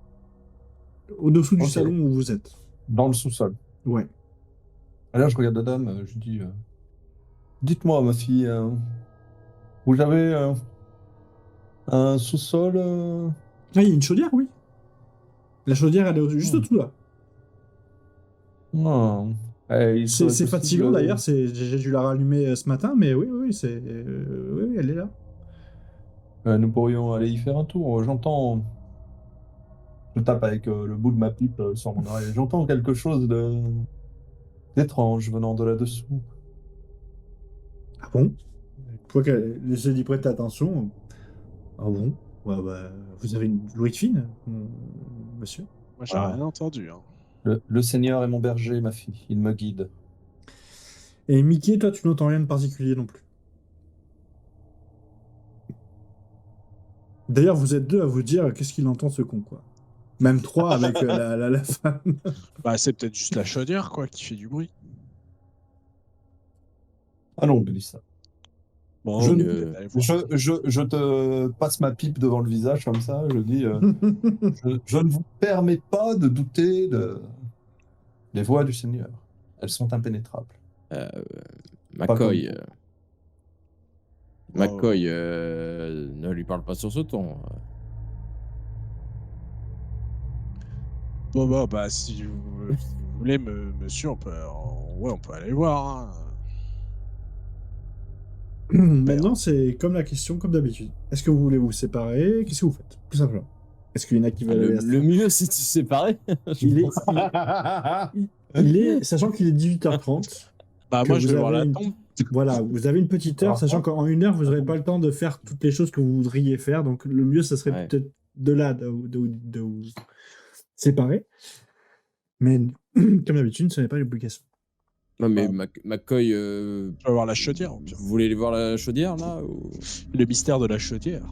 Au-dessous du Ok. salon où vous êtes. Dans le sous-sol. Ouais. Alors, je regarde la dame, je dis dites-moi, ma fille, vous avez un sous-sol Ah, il y a une chaudière, oui. La chaudière, elle est juste Hmm. au-dessous là. Non. Il serait C'est possible, fatigant d'ailleurs, j'ai dû la rallumer ce matin, mais oui, oui, elle est là. Nous pourrions aller y faire un tour. J'entends. Je tape avec le bout de ma pipe sur mon oreille. J'entends quelque chose d'étrange venant de là-dessous. Ah bon? Je vois qu'elle essaie d'y prêter attention. Ah bon? Ouais, vous avez une l'ouïe fine, monsieur? Moi, j'ai Ah. rien entendu. Hein. Le Seigneur est mon berger, ma fille. Il me guide. Et Mickey, toi, tu n'entends rien de particulier non plus. D'ailleurs, vous êtes deux à vous dire qu'est-ce qu'il entend ce con, quoi. Même trois avec la femme. Bah, c'est peut-être juste la chaudière, quoi, qui fait du bruit. Allons, Mélissa. Bon, Je on ne- peut peut-être aller voir. Je te passe ma pipe devant le visage comme ça. Je dis je ne vous permets pas de douter des voies du Seigneur. Elles sont impénétrables. McCoy, comme McCoy, ne lui parle pas sur ce ton. Bon, bah, si vous vous voulez, monsieur, on peut aller voir. Hein. Maintenant, c'est comme la question, comme d'habitude. Est-ce que vous voulez vous séparer? Qu'est-ce que vous faites? Tout simplement. Est-ce qu'il y en a qui veulent aller à Le mieux, c'est de se séparer. Il est, sachant qu'il est 18h30. Bah, que moi, je vous vais voir avez la une- tombe. Voilà, vous avez une petite heure, sachant qu'en 1 heure, vous n'aurez pas le temps de faire toutes les choses que vous voudriez faire. Donc, le mieux, ce serait Ouais. peut-être de vous séparer. Mais, comme d'habitude, ce n'est pas l'obligation. Non, mais Bah. McCoy, Je vais voir la chaudière. au pire. vous voulez aller voir la chaudière, là ou... Le mystère de la chaudière.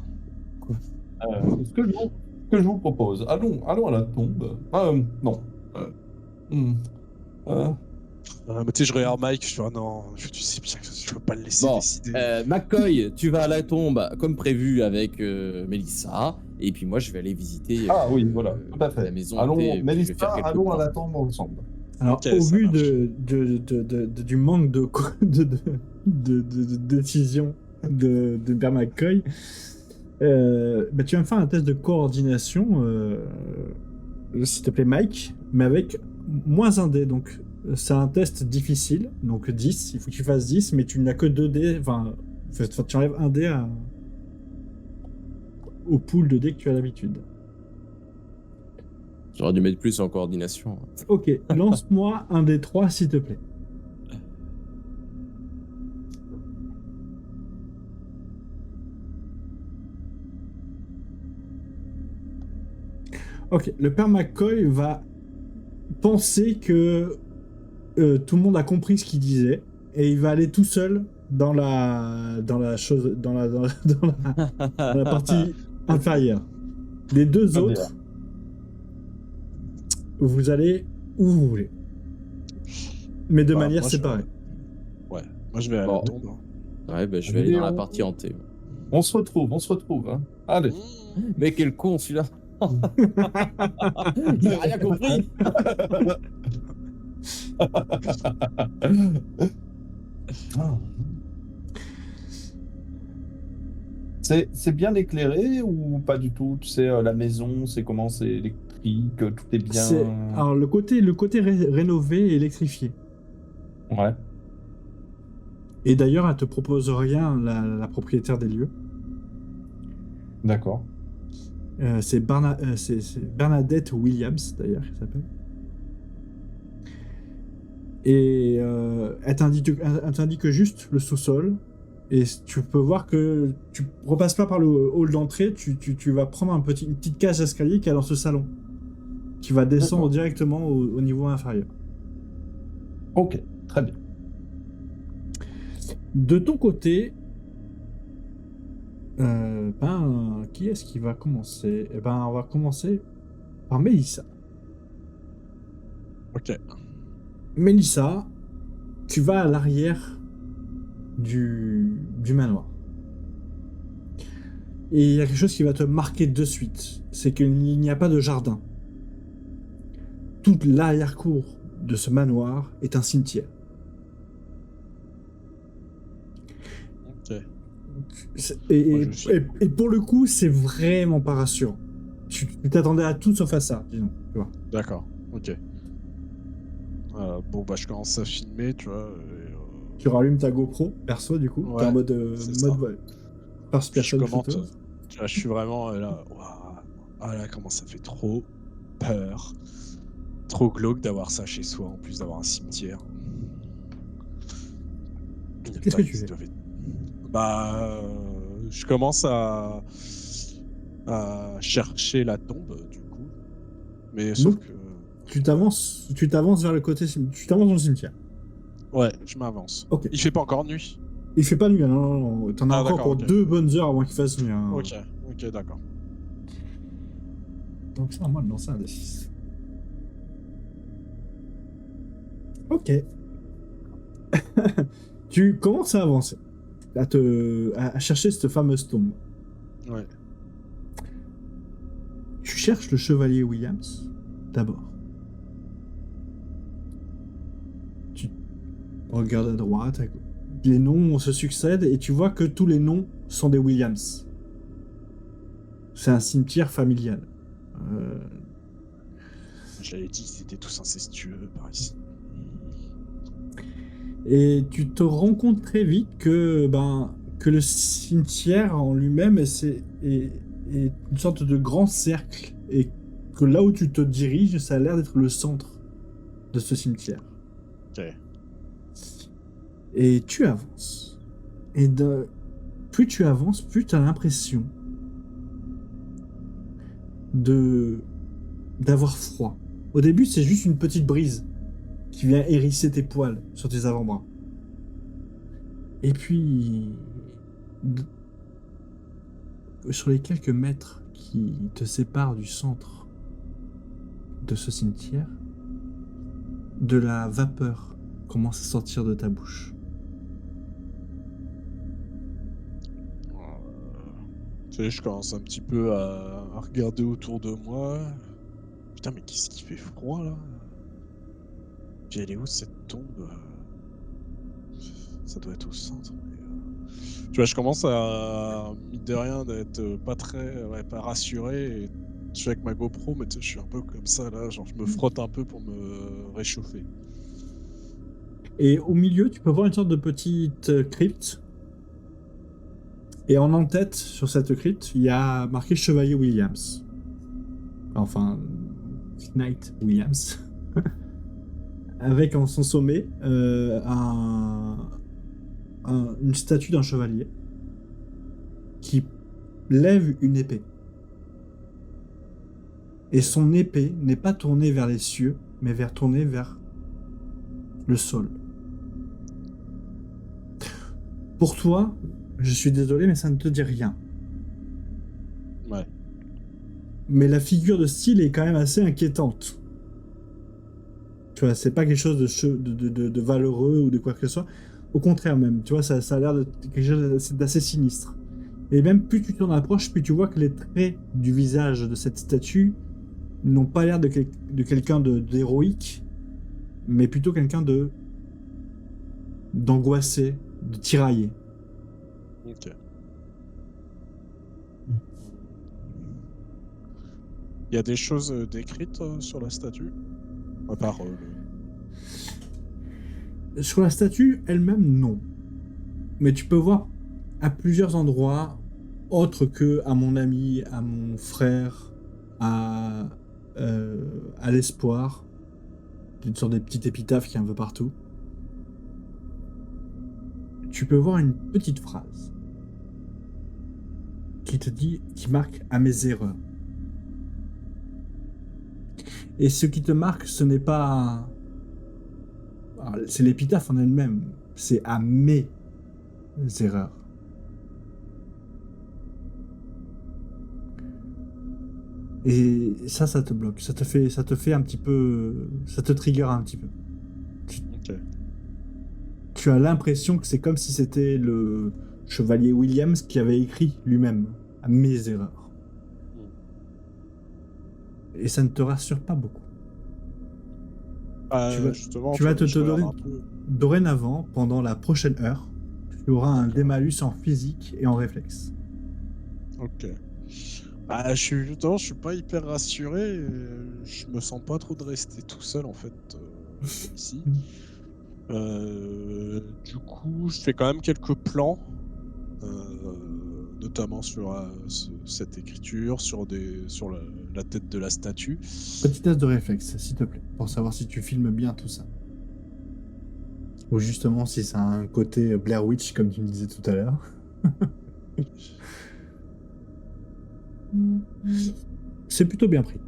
Ce que je vous propose, allons à la tombe. Non. Mais tu sais, je regarde Mike, je fais, non, tu sais bien que je peux pas le laisser Bon, décider. McCoy, tu vas à la tombe comme prévu avec Mélissa, et puis moi je vais aller visiter Ah oui, voilà, tout à fait. la maison. Allons, hantée, et puis je vais Mélissa, faire quelques allons à points. la tombe ensemble. Alors, Ok, au ça vu marche. du manque de décision de Bear McCoy, bah, tu vas me faire un test de coordination, s'il te plaît, Mike, mais avec moins un dé. Donc, c'est un test difficile, donc 10. Il faut que tu fasses 10, mais tu n'as que 2 dés. Enfin, tu enlèves un dé au pool de dés que tu as d'habitude. J'aurais dû mettre plus en coordination. Ok, lance-moi un des 3, s'il te plaît. Ok, le père McCoy va penser que tout le monde a compris ce qu'il disait et il va aller tout seul dans la partie inférieure. Les deux Très autres, vous allez où vous voulez, mais de Bah, manière moi, je- séparée. Ouais, moi je vais à Bon. la tombe. Ouais, bah, je vais aller dans la Léon. partie hantée. On se retrouve. Hein. Allez. Mais quel con celui-là. Il a rien compris. C'est bien éclairé ou pas du tout? Tu sais, la maison, c'est comment? C'est électrique, tout est bien. Alors le côté rénové et électrifié. Ouais. Et d'ailleurs, elle te propose rien, la propriétaire des lieux. D'accord. C'est Bernadette Williams, d'ailleurs, qui s'appelle. Et elle t'indique juste le sous-sol. Et tu peux voir que tu repasses pas par le hall d'entrée, tu vas prendre une petite cage d'escalier qui est dans ce salon. Qui va descendre directement au niveau inférieur. Ok, très bien. De ton côté, qui est-ce qui va commencer? Eh ben, on va commencer par Mélissa. Ok. Mélissa, tu vas à l'arrière du manoir. Et il y a quelque chose qui va te marquer de suite, c'est qu'il n'y a pas de jardin. Toute l'arrière-cour de ce manoir est un cimetière. Ok. Et, Moi, je suis- et pour le coup, c'est vraiment pas rassurant. Tu t'attendais à tout sauf à ça, disons. Tu vois. D'accord. Ok. Bon, bah, je commence à filmer, tu vois. Tu rallumes ta GoPro, perso, du coup. Ouais, t'es en mode, c'est ça. first Je person commente. photo. Tu vois, je suis vraiment là. Waouh. Ah là, comment ça fait trop peur. Trop glauque d'avoir ça chez soi, en plus d'avoir un cimetière. Qu'est-ce que tu fais? Bah, je commence à chercher la tombe, du coup. Mais sauf Donc, que... Tu t'avances vers le côté, tu t'avances dans le cimetière. Ouais, je m'avance. Ok. Il fait pas encore nuit. Il fait pas nuit, hein, non. T'en as Ah, encore d'accord, pour ok. 2 bonnes heures avant qu'il fasse nuit. Hein. Ok, d'accord. Donc c'est à moi de lancer un D6. Ok. Tu commences à avancer, à chercher cette fameuse tombe. Ouais. Tu cherches le chevalier Williams, d'abord. Tu regardes à droite, à gauche. Les noms se succèdent et tu vois que tous les noms sont des Williams. C'est un cimetière familial. J'avais dit qu'ils étaient tous incestueux par ici. Et tu te rends compte très vite que le cimetière en lui-même est une sorte de grand cercle et que là où tu te diriges, ça a l'air d'être le centre de ce cimetière. Ok. Et tu avances. Plus tu avances, plus tu as l'impression d'avoir froid. Au début, c'est juste une petite brise qui vient hérisser tes poils sur tes avant-bras. Et puis, sur les quelques mètres qui te séparent du centre de ce cimetière, de la vapeur commence à sortir de ta bouche. Tu sais, je commence un petit peu à regarder autour de moi. Putain, mais qu'est-ce qui fait froid là? Puis elle est où cette tombe? Ça doit être au centre. Mais, tu vois, je commence à, mine de rien, d'être pas rassuré. Et je suis avec ma GoPro, mais tu sais, je suis un peu comme ça là. Genre, je me frotte un peu pour me réchauffer. Et au milieu, tu peux voir une sorte de petite crypte. Et en en-tête, sur cette crypte, il y a marqué Chevalier Williams. Enfin, Knight Williams. Avec en son sommet une statue d'un chevalier qui lève une épée. Et son épée n'est pas tournée vers les cieux, mais tournée vers le sol. Pour toi, je suis désolé, mais ça ne te dit rien. Ouais. Mais la figure de style est quand même assez inquiétante. Tu vois, c'est pas quelque chose de valeureux ou de quoi que ce soit. Au contraire même, tu vois, ça a l'air de quelque chose d'assez sinistre. Et même plus tu t'en approches, plus tu vois que les traits du visage de cette statue n'ont pas l'air de quelqu'un d'héroïque, mais plutôt quelqu'un d'angoissé, de tiraillé. Ok. Il y a des choses décrites sur la statue? À part Sur la statue elle-même, non. Mais tu peux voir à plusieurs endroits, autres que à mon ami, à mon frère, à l'espoir, une sorte de petite épitaphe qui est un peu partout. Tu peux voir une petite phrase qui marque à mes erreurs. Et ce qui te marque, ce n'est pas... Alors, c'est l'épitaphe en elle-même, c'est à mes erreurs. Et ça te bloque, ça te fait un petit peu... Ça te trigger un petit peu. Ok. Tu as l'impression que c'est comme si c'était le chevalier Williams qui avait écrit lui-même à mes erreurs. Et ça ne te rassure pas beaucoup. Justement, tu vas te je donner... regarde un peu. Dorénavant, pendant la prochaine heure, tu auras un démalus en physique et en réflexe. Ok. Je suis pas hyper rassuré. Je me sens pas trop de rester tout seul en fait ici. Du coup, je fais quand même quelques plans, notamment sur cette écriture, sur la tête de la statue. Petit test de réflexe, s'il te plaît, pour savoir si tu filmes bien tout ça. Ou justement si ça a un côté Blair Witch, comme tu me disais tout à l'heure. C'est plutôt bien pris.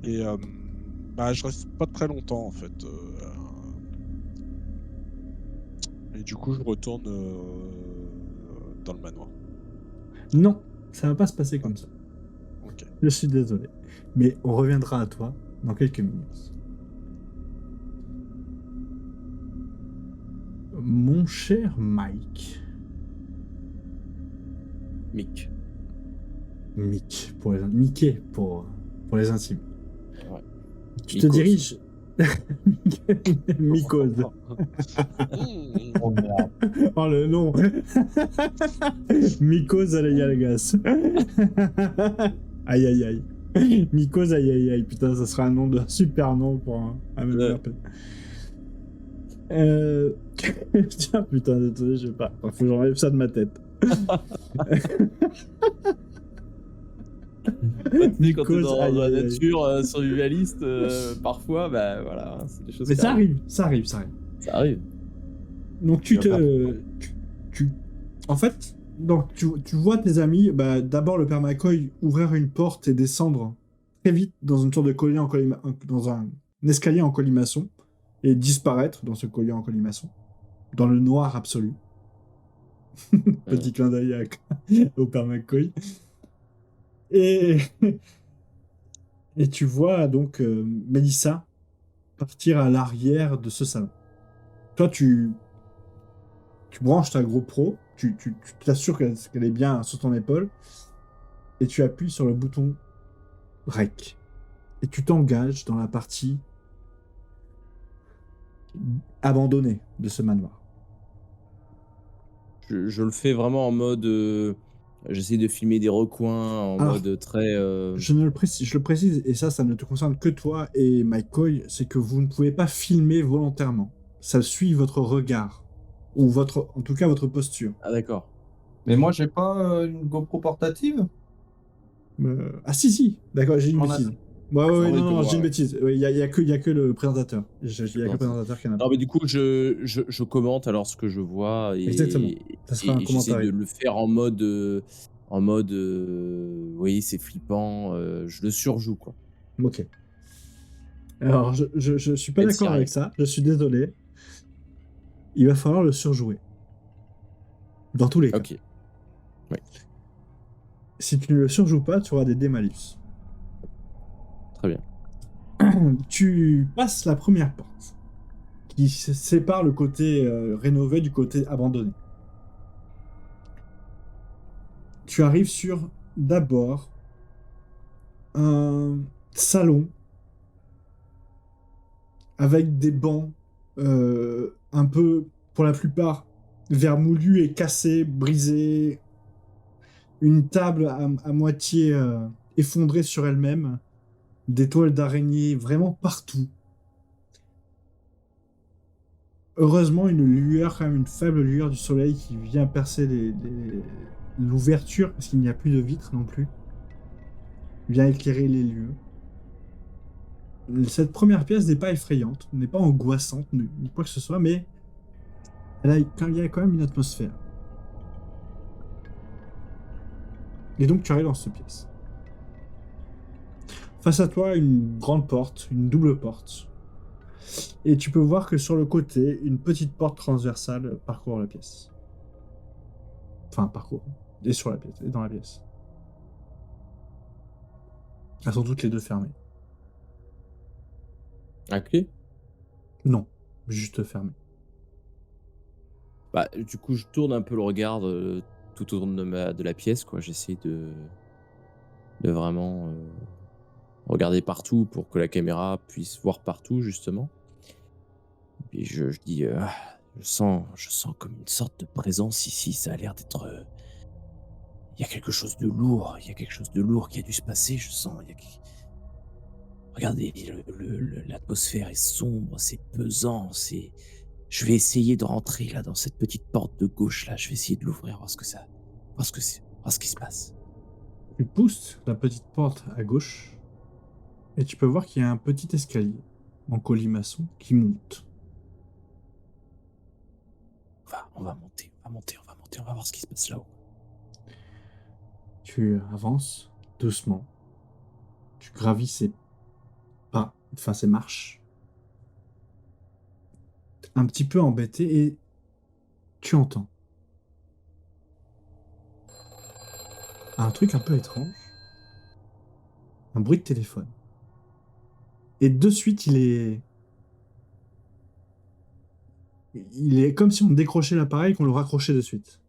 Et je reste pas très longtemps en fait. Et du coup, je retourne dans le manoir. Non, ça va pas se passer comme ça. Ok. Je suis désolé. Mais on reviendra à toi dans quelques minutes. Mon cher Mike. Mickey pour les intimes. Ouais. Tu te Mycose. diriges... Mycose. Oh merde. Oh le nom. Mycose à la Yalgas. Aïe aïe aïe. Mycose, aïe aïe aïe, putain, ça serait un nom de super nom pour un même Tiens, putain, désolé, je sais pas. Faut que j'enlève ça de ma tête. Quand t'es Mycose, dans aïe, la aïe, aïe. nature survivaliste, parfois, bah voilà, c'est des choses Mais qui ça arrivent. arrive, ça arrive, ça arrive. Ça arrive. Donc en fait, donc tu vois tes amis, bah, d'abord le père McCoy ouvrir une porte et descendre très vite dans une sorte de collier dans un escalier en colimaçon et disparaître dans ce collier en colimaçon, dans le noir absolu. Petit clin d'œil au père McCoy. Et et tu vois donc Mélissa partir à l'arrière de ce salon. Toi, tu branches ta GoPro, tu t'assures qu'elle est bien sur ton épaule, et tu appuies sur le bouton REC. Et tu t'engages dans la partie abandonnée de ce manoir. Je le fais vraiment en mode... j'essaie de filmer des recoins en Alors, mode très... Je le précise, et ça ne te concerne que toi et McCoy, c'est que vous ne pouvez pas filmer volontairement. Ça suit votre regard, ou en tout cas votre posture. Ah d'accord. Mais moi, j'ai pas une GoPro portative. Ah si, d'accord, j'ai une On a- bêtise. Ouais, oui, non, pour j'ai moi, une bêtise. Il y a que le présentateur. Il y a que le présentateur qui en a. Non mais du coup, je commente alors ce que je vois et, Exactement. Ça sera un et j'essaie commentaire. de le faire en mode... oui, c'est flippant, je le surjoue, quoi. Ok. Alors, je suis pas Elle d'accord s'y avec ça. Je suis désolé. Il va falloir le surjouer. Dans tous les cas. Ok. Si tu ne le surjoues pas, tu auras des démalus. Très bien. Tu passes la première porte qui sépare le côté rénové du côté abandonné. Tu arrives sur d'abord un salon avec des bancs un peu, pour la plupart, vermoulus et cassés, brisés. Une table à moitié effondrée sur elle-même. Des toiles d'araignée vraiment partout. Heureusement, quand même une faible lueur du soleil qui vient percer l'ouverture, parce qu'il n'y a plus de vitres non plus, vient éclairer les lieux. Cette première pièce n'est pas effrayante, n'est pas angoissante, ni quoi que ce soit, mais il y a quand même une atmosphère. Et donc tu arrives dans cette pièce. Face à toi, une grande porte, une double porte. Et tu peux voir que sur le côté, une petite porte transversale parcourt la pièce. Enfin, parcourt. Et sur la pièce, et dans la pièce. Elles sont toutes les deux fermées. À clé? Non, juste fermées. Bah, du coup, je tourne un peu le regard tout autour de la pièce, quoi. J'essaie de vraiment regarder partout pour que la caméra puisse voir partout, justement. Et je dis, je sens comme une sorte de présence ici. Ça a l'air d'être... Il y a quelque chose de lourd. Il y a quelque chose de lourd qui a dû se passer. Je sens... Regardez, l'atmosphère est sombre, c'est pesant, c'est... Je vais essayer de rentrer là dans cette petite porte de gauche là. Je vais essayer de l'ouvrir, voir ce qui se passe. Tu pousses la petite porte à gauche et tu peux voir qu'il y a un petit escalier en colimaçon qui monte. On va monter, on va voir ce qui se passe là-haut. Tu avances doucement. Tu gravis ces marches. Un petit peu embêté et tu entends un truc un peu étrange. Un bruit de téléphone. Et de suite, il est comme si on décrochait l'appareil et qu'on le raccrochait de suite.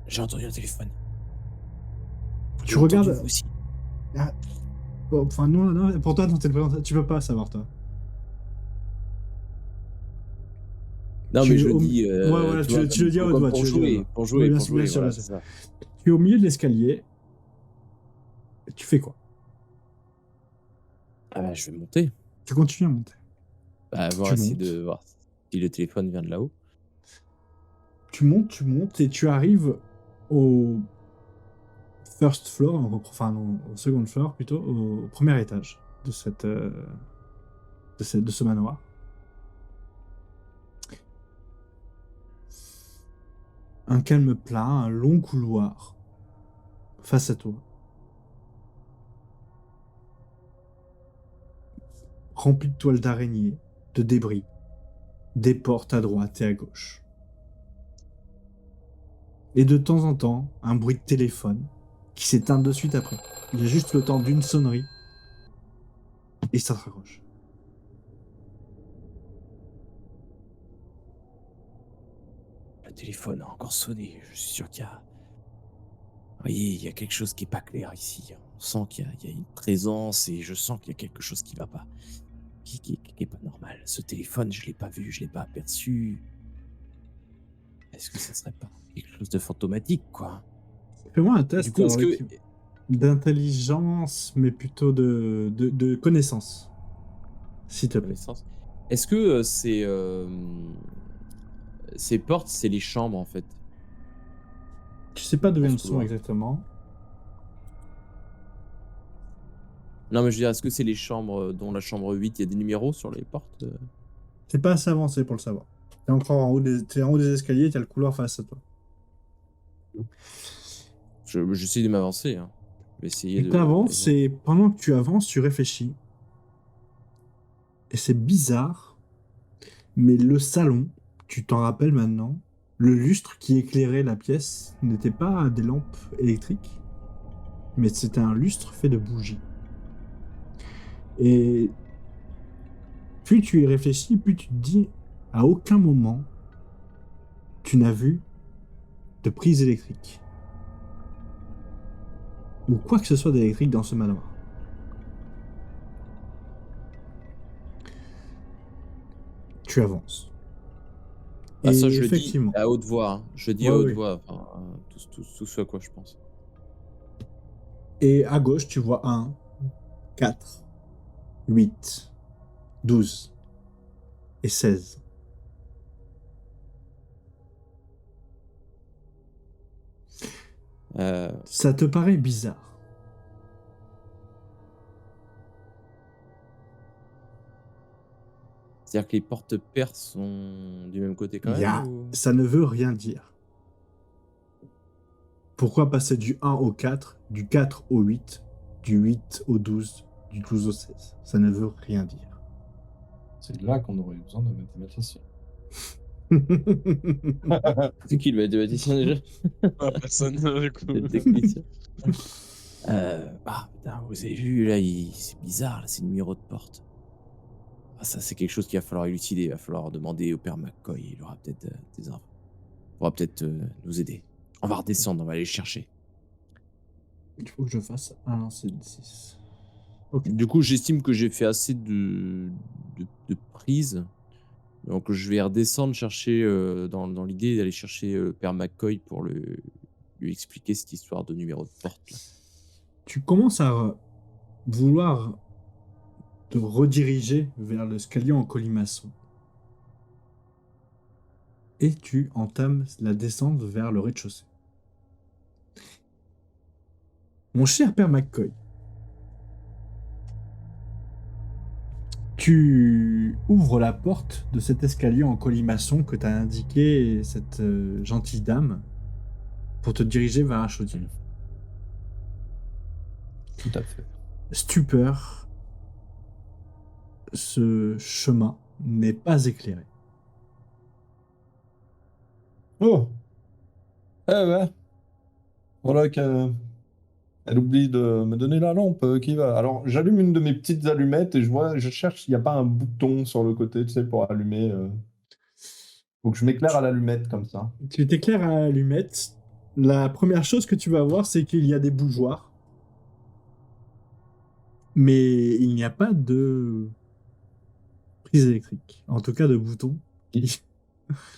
J'ai entendu un téléphone. Tu regardes... Vous aussi. Ah, bon, enfin, non, pour toi, dans tes présentations, tu peux pas savoir, toi. Non, mais je le dis... ouais, tu le dis à haute voix. Pour jouer, bien sûr, voilà, c'est ça. Tu es au milieu de l'escalier. Tu fais quoi? Ah bah, je vais monter. Tu continues à monter. Bah, Tu essayer montes. de voir si le téléphone vient de là-haut. Tu montes et tu arrives au first floor, enfin non, au second floor plutôt, au premier étage de de ce manoir. Un calme plat, un long couloir face à toi, rempli de toiles d'araignée, de débris, des portes à droite et à gauche. Et de temps en temps, un bruit de téléphone qui s'éteint de suite après. Il y a juste le temps d'une sonnerie et ça se raccroche. Le téléphone a encore sonné. Je suis sûr qu'il y a... Vous voyez, il y a quelque chose qui est pas clair ici. On sent qu'il y a une présence et je sens qu'il y a quelque chose qui va pas. Qui est pas normal. Ce téléphone, je l'ai pas vu, je l'ai pas aperçu. Est-ce que ça serait pas quelque chose de fantomatique, quoi? Fais-moi un test Du coup, est-ce que... d'intelligence, mais plutôt de connaissance. S'il te plaît. Connaissance. Est-ce que ces portes, c'est les chambres, en fait? Tu sais pas d'où vient le ce son couloir. exactement. Non, mais je veux dire, est-ce que c'est les chambres, dont la chambre 8, il y a des numéros sur les portes? T'es pas assez avancé pour le savoir. T'es encore t'es en haut des escaliers, t'as le couloir face à toi. J'essaie de m'avancer. Hein. Je vais essayer Et de... t'avances et pendant que tu avances, tu réfléchis. Et c'est bizarre, mais le salon, tu t'en rappelles maintenant, le lustre qui éclairait la pièce n'était pas des lampes électriques, mais c'était un lustre fait de bougies. Et plus tu y réfléchis, plus tu te dis, à aucun moment, tu n'as vu de prise électrique. Ou quoi que ce soit d'électrique dans ce manoir. Tu avances. Ah, ça, Et je le dis effectivement. à haute voix. Hein. Je le dis Ouais, à haute ouais. voix. Enfin, tout ce à quoi je pense. Et à gauche, tu vois 1, 4, 8, 12 et 16. Ça te paraît bizarre. C'est-à-dire que les porte-paires sont du même côté quand même ou... Ça ne veut rien dire. Pourquoi passer du 1 au 4, du 4 au 8, du 8 au 12, du 12 au 16? Ça ne veut rien dire. C'est là qu'on aurait eu besoin d'un mathématicien. C'est qui le mathématicien déjà? Ah, personne, du coup. Le technicien. Putain, vous avez vu, là, c'est bizarre, là, ces numéros de porte. Ah, ça, c'est quelque chose qu'il va falloir élucider. Il va falloir demander au père McCoy. Il aura peut-être des infos. Il pourra peut-être nous aider. On va redescendre, on va aller le chercher. Il faut que je fasse un lancer de 6. Ok. Du coup, j'estime que j'ai fait assez de prises. Donc, je vais redescendre chercher, dans l'idée d'aller chercher père McCoy pour lui expliquer cette histoire de numéro de porte. Là. Tu commences à vouloir te rediriger vers l'escalier en colimaçon. Et tu entames la descente vers le rez-de-chaussée. Mon cher père McCoy, tu ouvres la porte de cet escalier en colimaçon que t'a indiqué cette gentille dame pour te diriger vers un chaudier. Tout à fait. Stupeur, ce chemin n'est pas éclairé. Oh! Eh ben, voilà qu'elle oublie de me donner la lampe qui va. Alors, j'allume une de mes petites allumettes et je cherche s'il n'y a pas un bouton sur le côté, tu sais, pour allumer. Faut que je m'éclaire à l'allumette comme ça. Tu t'éclaires à l'allumette. La première chose que tu vas voir, c'est qu'il y a des bougeoirs. Mais il n'y a pas de prise électrique. En tout cas, de bouton. Il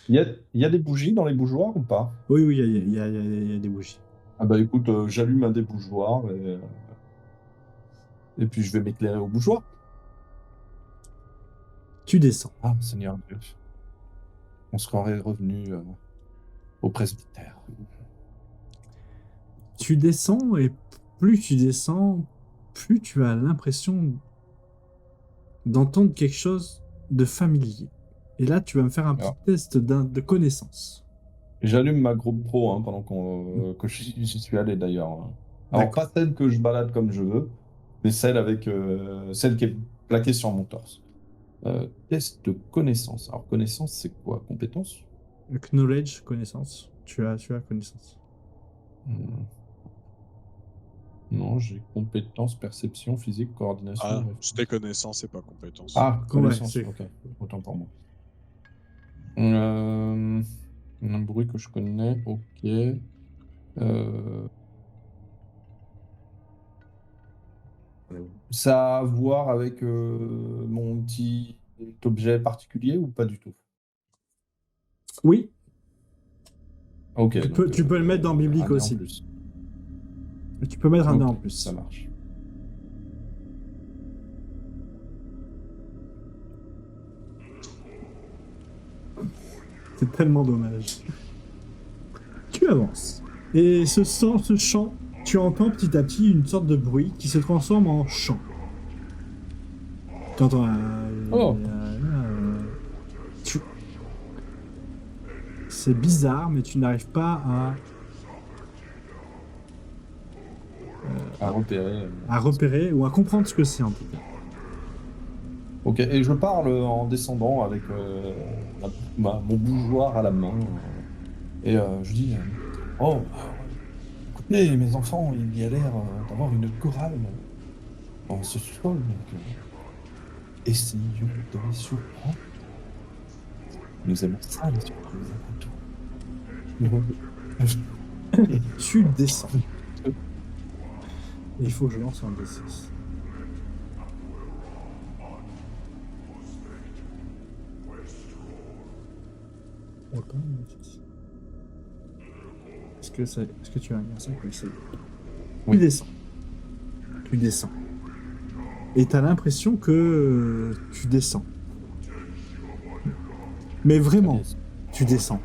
y a des bougies dans les bougeoirs ou pas? Oui, il y a des bougies. Ah bah écoute, j'allume un des bougeoirs et puis je vais m'éclairer au bougeoir. Tu descends. Ah, Seigneur Dieu. On se croirait revenu au presbytère. Tu descends et plus tu descends, plus tu as l'impression d'entendre quelque chose de familier. Et là, tu vas me faire un petit Alors. test de connaissance. J'allume ma GoPro hein, pendant que j'y suis allé d'ailleurs. Alors D'accord. pas celle que je balade comme je veux, mais celle avec celle qui est plaquée sur mon torse. Test de connaissance. Alors connaissance, c'est quoi? Compétence? Knowledge, connaissance. Tu as connaissance. Non, j'ai compétence, perception, physique, coordination. Ah, bref. c'était connaissance et pas compétence. Ah, connaissance, c'est- ok. Autant pour moi. Un bruit que je connais, ok. Ça a à voir avec mon petit objet particulier ou pas du tout? Oui, Ok. tu peux le mettre dans biblique un dé en aussi. plus. Tu peux mettre un dé Ok, en plus. ça marche. C'est tellement dommage. Tu avances. Et ce chant, tu entends petit à petit une sorte de bruit qui se transforme en chant. Tu entends... Oh. C'est bizarre, mais tu n'arrives pas À repérer. à repérer ou à comprendre ce que c'est en tout cas. Ok, et je parle en descendant avec mon bougeoir à la main. Et je dis oh, écoutez, mes enfants, il y a l'air d'avoir une chorale en ce sol. Donc, essayons de les surprendre. Nous aimons ça, les surprises. Tu descends. Et il faut que je lance un D6. Est-ce que tu as un lien ça pour essayer? Oui. Tu descends. Et tu as l'impression que tu descends. Mais vraiment, tu descends.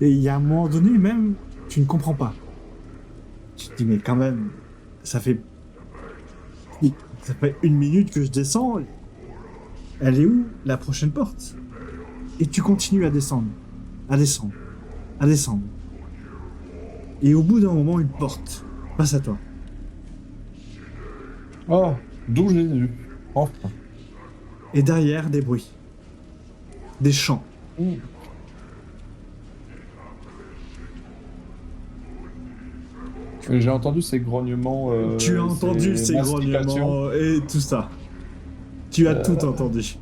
Et il y a un moment donné, même, tu ne comprends pas. Tu te dis, mais quand même, ça fait 1 minute que je descends. Elle est où, la prochaine porte? Et tu continues à descendre. À descendre. À descendre. Et au bout d'un moment, une porte passe à toi. Oh, d'où Jésus. Enfin. Et derrière, des bruits. Des chants. J'ai entendu ces grognements. Tu as entendu ces grognements et tout ça. Tu as tout entendu.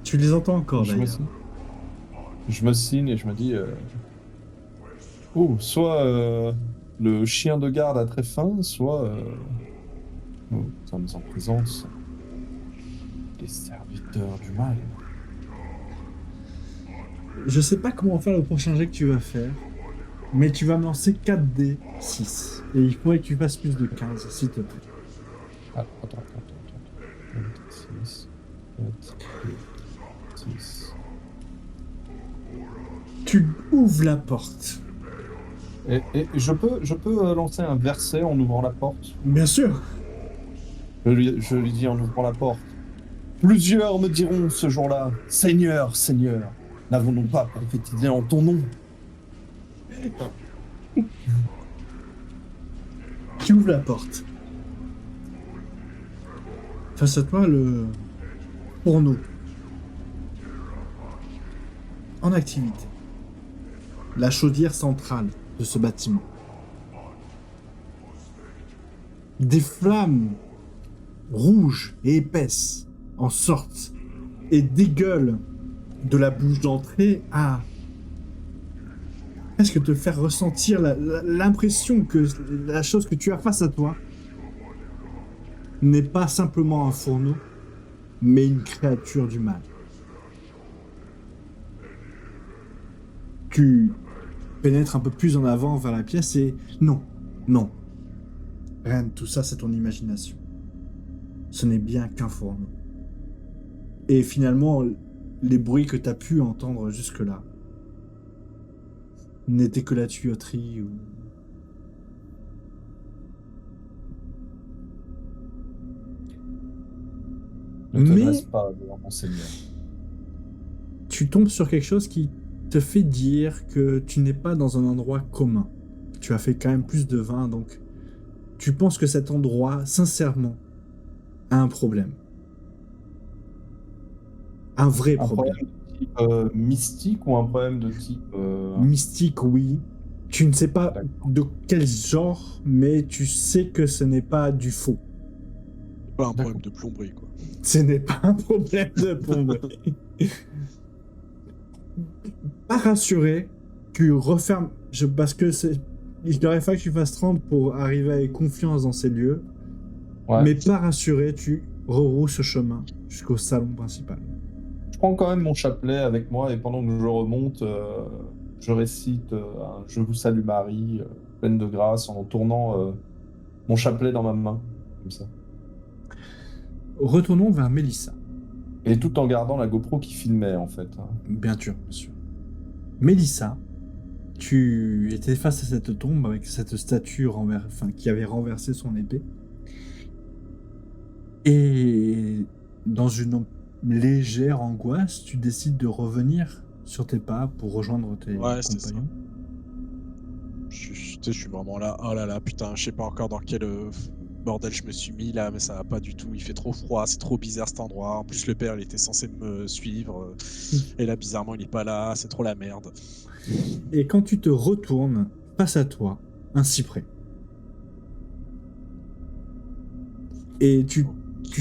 Tu les entends encore d'ailleurs. Je me signe et je me dis soit le chien de garde a très faim, soit nous sommes en présence des serviteurs du mal. Je sais pas comment faire le prochain jet que tu vas faire, mais tu vas me lancer 4D6. Et il faudrait que tu fasses plus de 15, s'il te plaît. Ah, attends. 6, 7, 6. Tu ouvres la porte. Et je peux lancer un verset en ouvrant la porte. Bien sûr. Je lui dis en ouvrant la porte. Plusieurs me diront ce jour-là, Seigneur, Seigneur, n'avons-nous pas prophétisé en ton nom? Tu ouvres la porte. Face à toi, le fourneau. En activité. La chaudière centrale de ce bâtiment. Des flammes rouges et épaisses en sortent et dégueulent de la bouche d'entrée à presque te faire ressentir l'impression que la chose que tu as face à toi n'est pas simplement un fourneau, mais une créature du mal. Tu pénètres un peu plus en avant vers la pièce et non, non. Ren, tout ça c'est ton imagination. Ce n'est bien qu'un fourneau. Et finalement, les bruits que tu as pu entendre jusque-là n'étaient que la tuyauterie ou... Ne te Mais- laisse pas de Monseigneur. Tu tombes sur quelque chose qui te fait dire que tu n'es pas dans un endroit commun. Tu as fait quand même plus de 20, donc tu penses que cet endroit, sincèrement, a un problème. Un vrai Un problème. problème de type mystique ou un problème de type... Mystique, oui. Tu ne sais pas D'accord. de quel genre, mais tu sais que ce n'est pas du faux. Pas un problème de plomberie, quoi. Ce n'est pas un problème de plomberie. Pas rassuré, tu refermes... parce que il aurait fallu que tu fasses 30 pour arriver avec confiance dans ces lieux. Ouais. Mais pas rassuré, tu rerousses ce chemin jusqu'au salon principal. Je prends quand même mon chapelet avec moi et pendant que je remonte, je récite un Je vous salue Marie, pleine de grâce, en tournant mon chapelet dans ma main, comme ça. Retournons vers Mélissa. Et tout en gardant la GoPro qui filmait, en fait. Bien sûr, monsieur. Mélissa, tu étais face à cette tombe avec cette statue qui avait renversé son épée. Et dans une légère angoisse, tu décides de revenir sur tes pas pour rejoindre tes Ouais, c'est ça. compagnons. Je suis vraiment là. Oh là là, putain, je sais pas encore dans quel bordel je me suis mis là, mais ça va pas du tout. Il fait trop froid, c'est trop bizarre cet endroit. En plus, le père, il était censé me suivre. Et là, bizarrement, il est pas là. C'est trop la merde. Et quand tu te retournes, face à toi, un cyprès. Et tu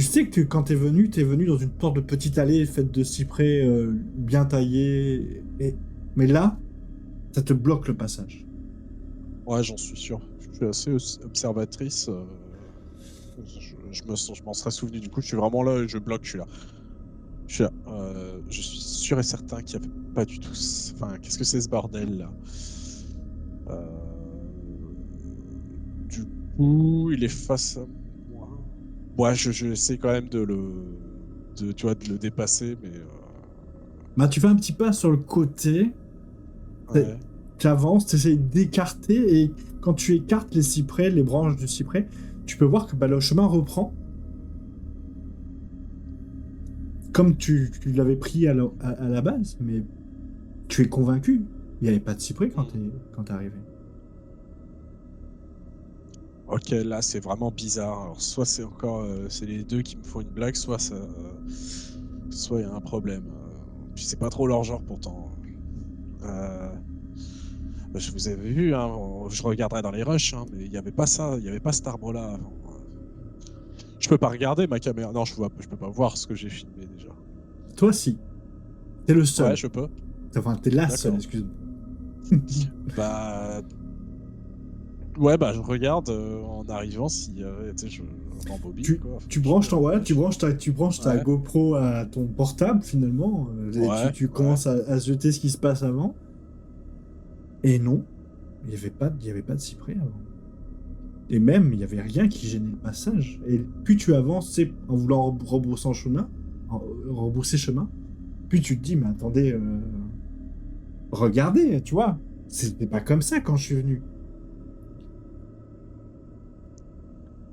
sais que quand t'es venu dans une sorte de petite allée faite de cyprès bien taillés. Mais là, ça te bloque le passage. Ouais, j'en suis sûr. Je suis assez observatrice. Je m'en serais souvenu. Du coup, je suis vraiment là. Je bloque. Je suis là. Je suis sûr et certain qu'il n'y avait pas du tout. Enfin, qu'est-ce que c'est ce bordel là? Du coup, il est face à moi. Ouais, je essaie quand même de le dépasser, mais. Bah, tu fais un petit pas sur le côté, Ouais. tu avances, tu essaies d'écarter, et quand tu écartes les cyprès, les branches du cyprès, tu peux voir que le chemin reprend. Comme tu l'avais pris à la base, mais tu es convaincu. Il n'y avait pas de cyprès quand t'es arrivé. Ok, là c'est vraiment bizarre. Alors, soit c'est encore c'est les deux qui me font une blague, soit il y a un problème. Puis c'est pas trop leur genre pourtant. Je vous avais vu, hein, je regarderai dans les rushs, hein, mais il n'y avait pas ça, il n'y avait pas cet arbre-là avant. Je peux pas regarder ma caméra. Non, je peux pas voir ce que j'ai filmé déjà. Toi, si. T'es le seul. Ouais, je peux. Enfin, t'es la D'accord. seule, excuse-moi. Bah. Ouais, bah je regarde en arrivant si tu sais, je rembobine quoi. Tu branches ta Ouais. GoPro à ton portable finalement. Et Ouais, tu commences à jeter ce qui se passe avant. Et non, il n'y avait pas de cyprès avant. Et même, il n'y avait rien qui gênait le passage. Et plus tu avances, c'est en voulant rebrousser chemin, puis tu te dis, mais attendez, regardez, tu vois, c'était pas comme ça quand je suis venu.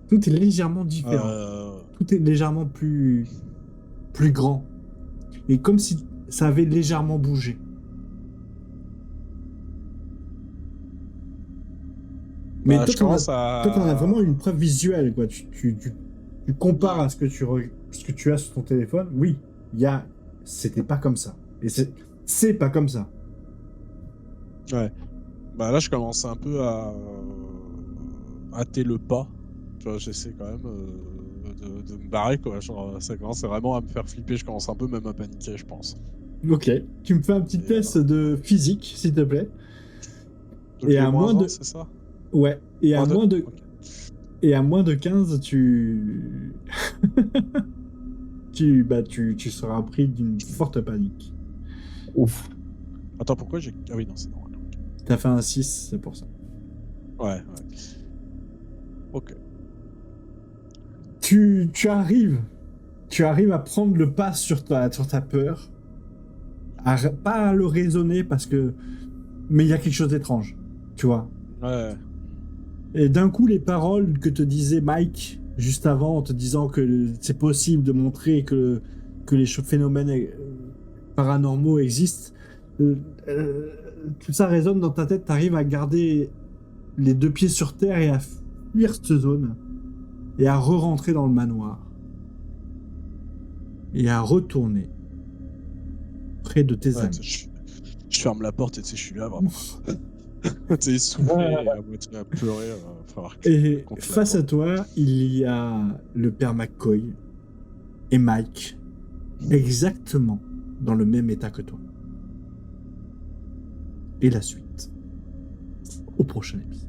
Tout est légèrement différent. Tout est légèrement plus grand. Et comme si ça avait légèrement bougé. Mais bah, toi, je commence à. toi, t'en as vraiment une preuve visuelle, quoi. Tu compares à ce que tu as sur ton téléphone. Oui, c'était pas comme ça. Et c'est pas comme ça. Ouais. Bah là, je commence un peu à hâter le pas. Tu vois, j'essaie quand même de me barrer, quoi. Genre, ça commence vraiment à me faire flipper. Je commence un peu même à paniquer, je pense. Ok, tu me fais un petit Et test de physique, s'il te plaît. Donc, Et les à moins de- c'est ça? Ouais, et à moins de... Ok. Et à moins de 15, tu seras pris d'une forte panique. Ouf. Attends, pourquoi j'ai. Ah oui, non, c'est normal. T'as fait un 6, c'est pour ça. Ouais. Ok. Tu arrives à prendre le pas sur ta peur, pas à le raisonner parce que, mais il y a quelque chose d'étrange, tu vois. Ouais. Et d'un coup, les paroles que te disait Mike juste avant, en te disant que c'est possible de montrer que les phénomènes paranormaux existent, tout ça résonne dans ta tête. T'arrives à garder les 2 pieds sur terre et à fuir cette zone et à re-rentrer dans le manoir et à retourner près de tes Ouais, amis. je ferme la porte et tu sais, je suis là vraiment. Tu sais, essoufflé, à moitié à pleurer. Et face à toi, il y a le père McCoy et Mike, exactement dans le même état que toi. Et la suite, au prochain épisode.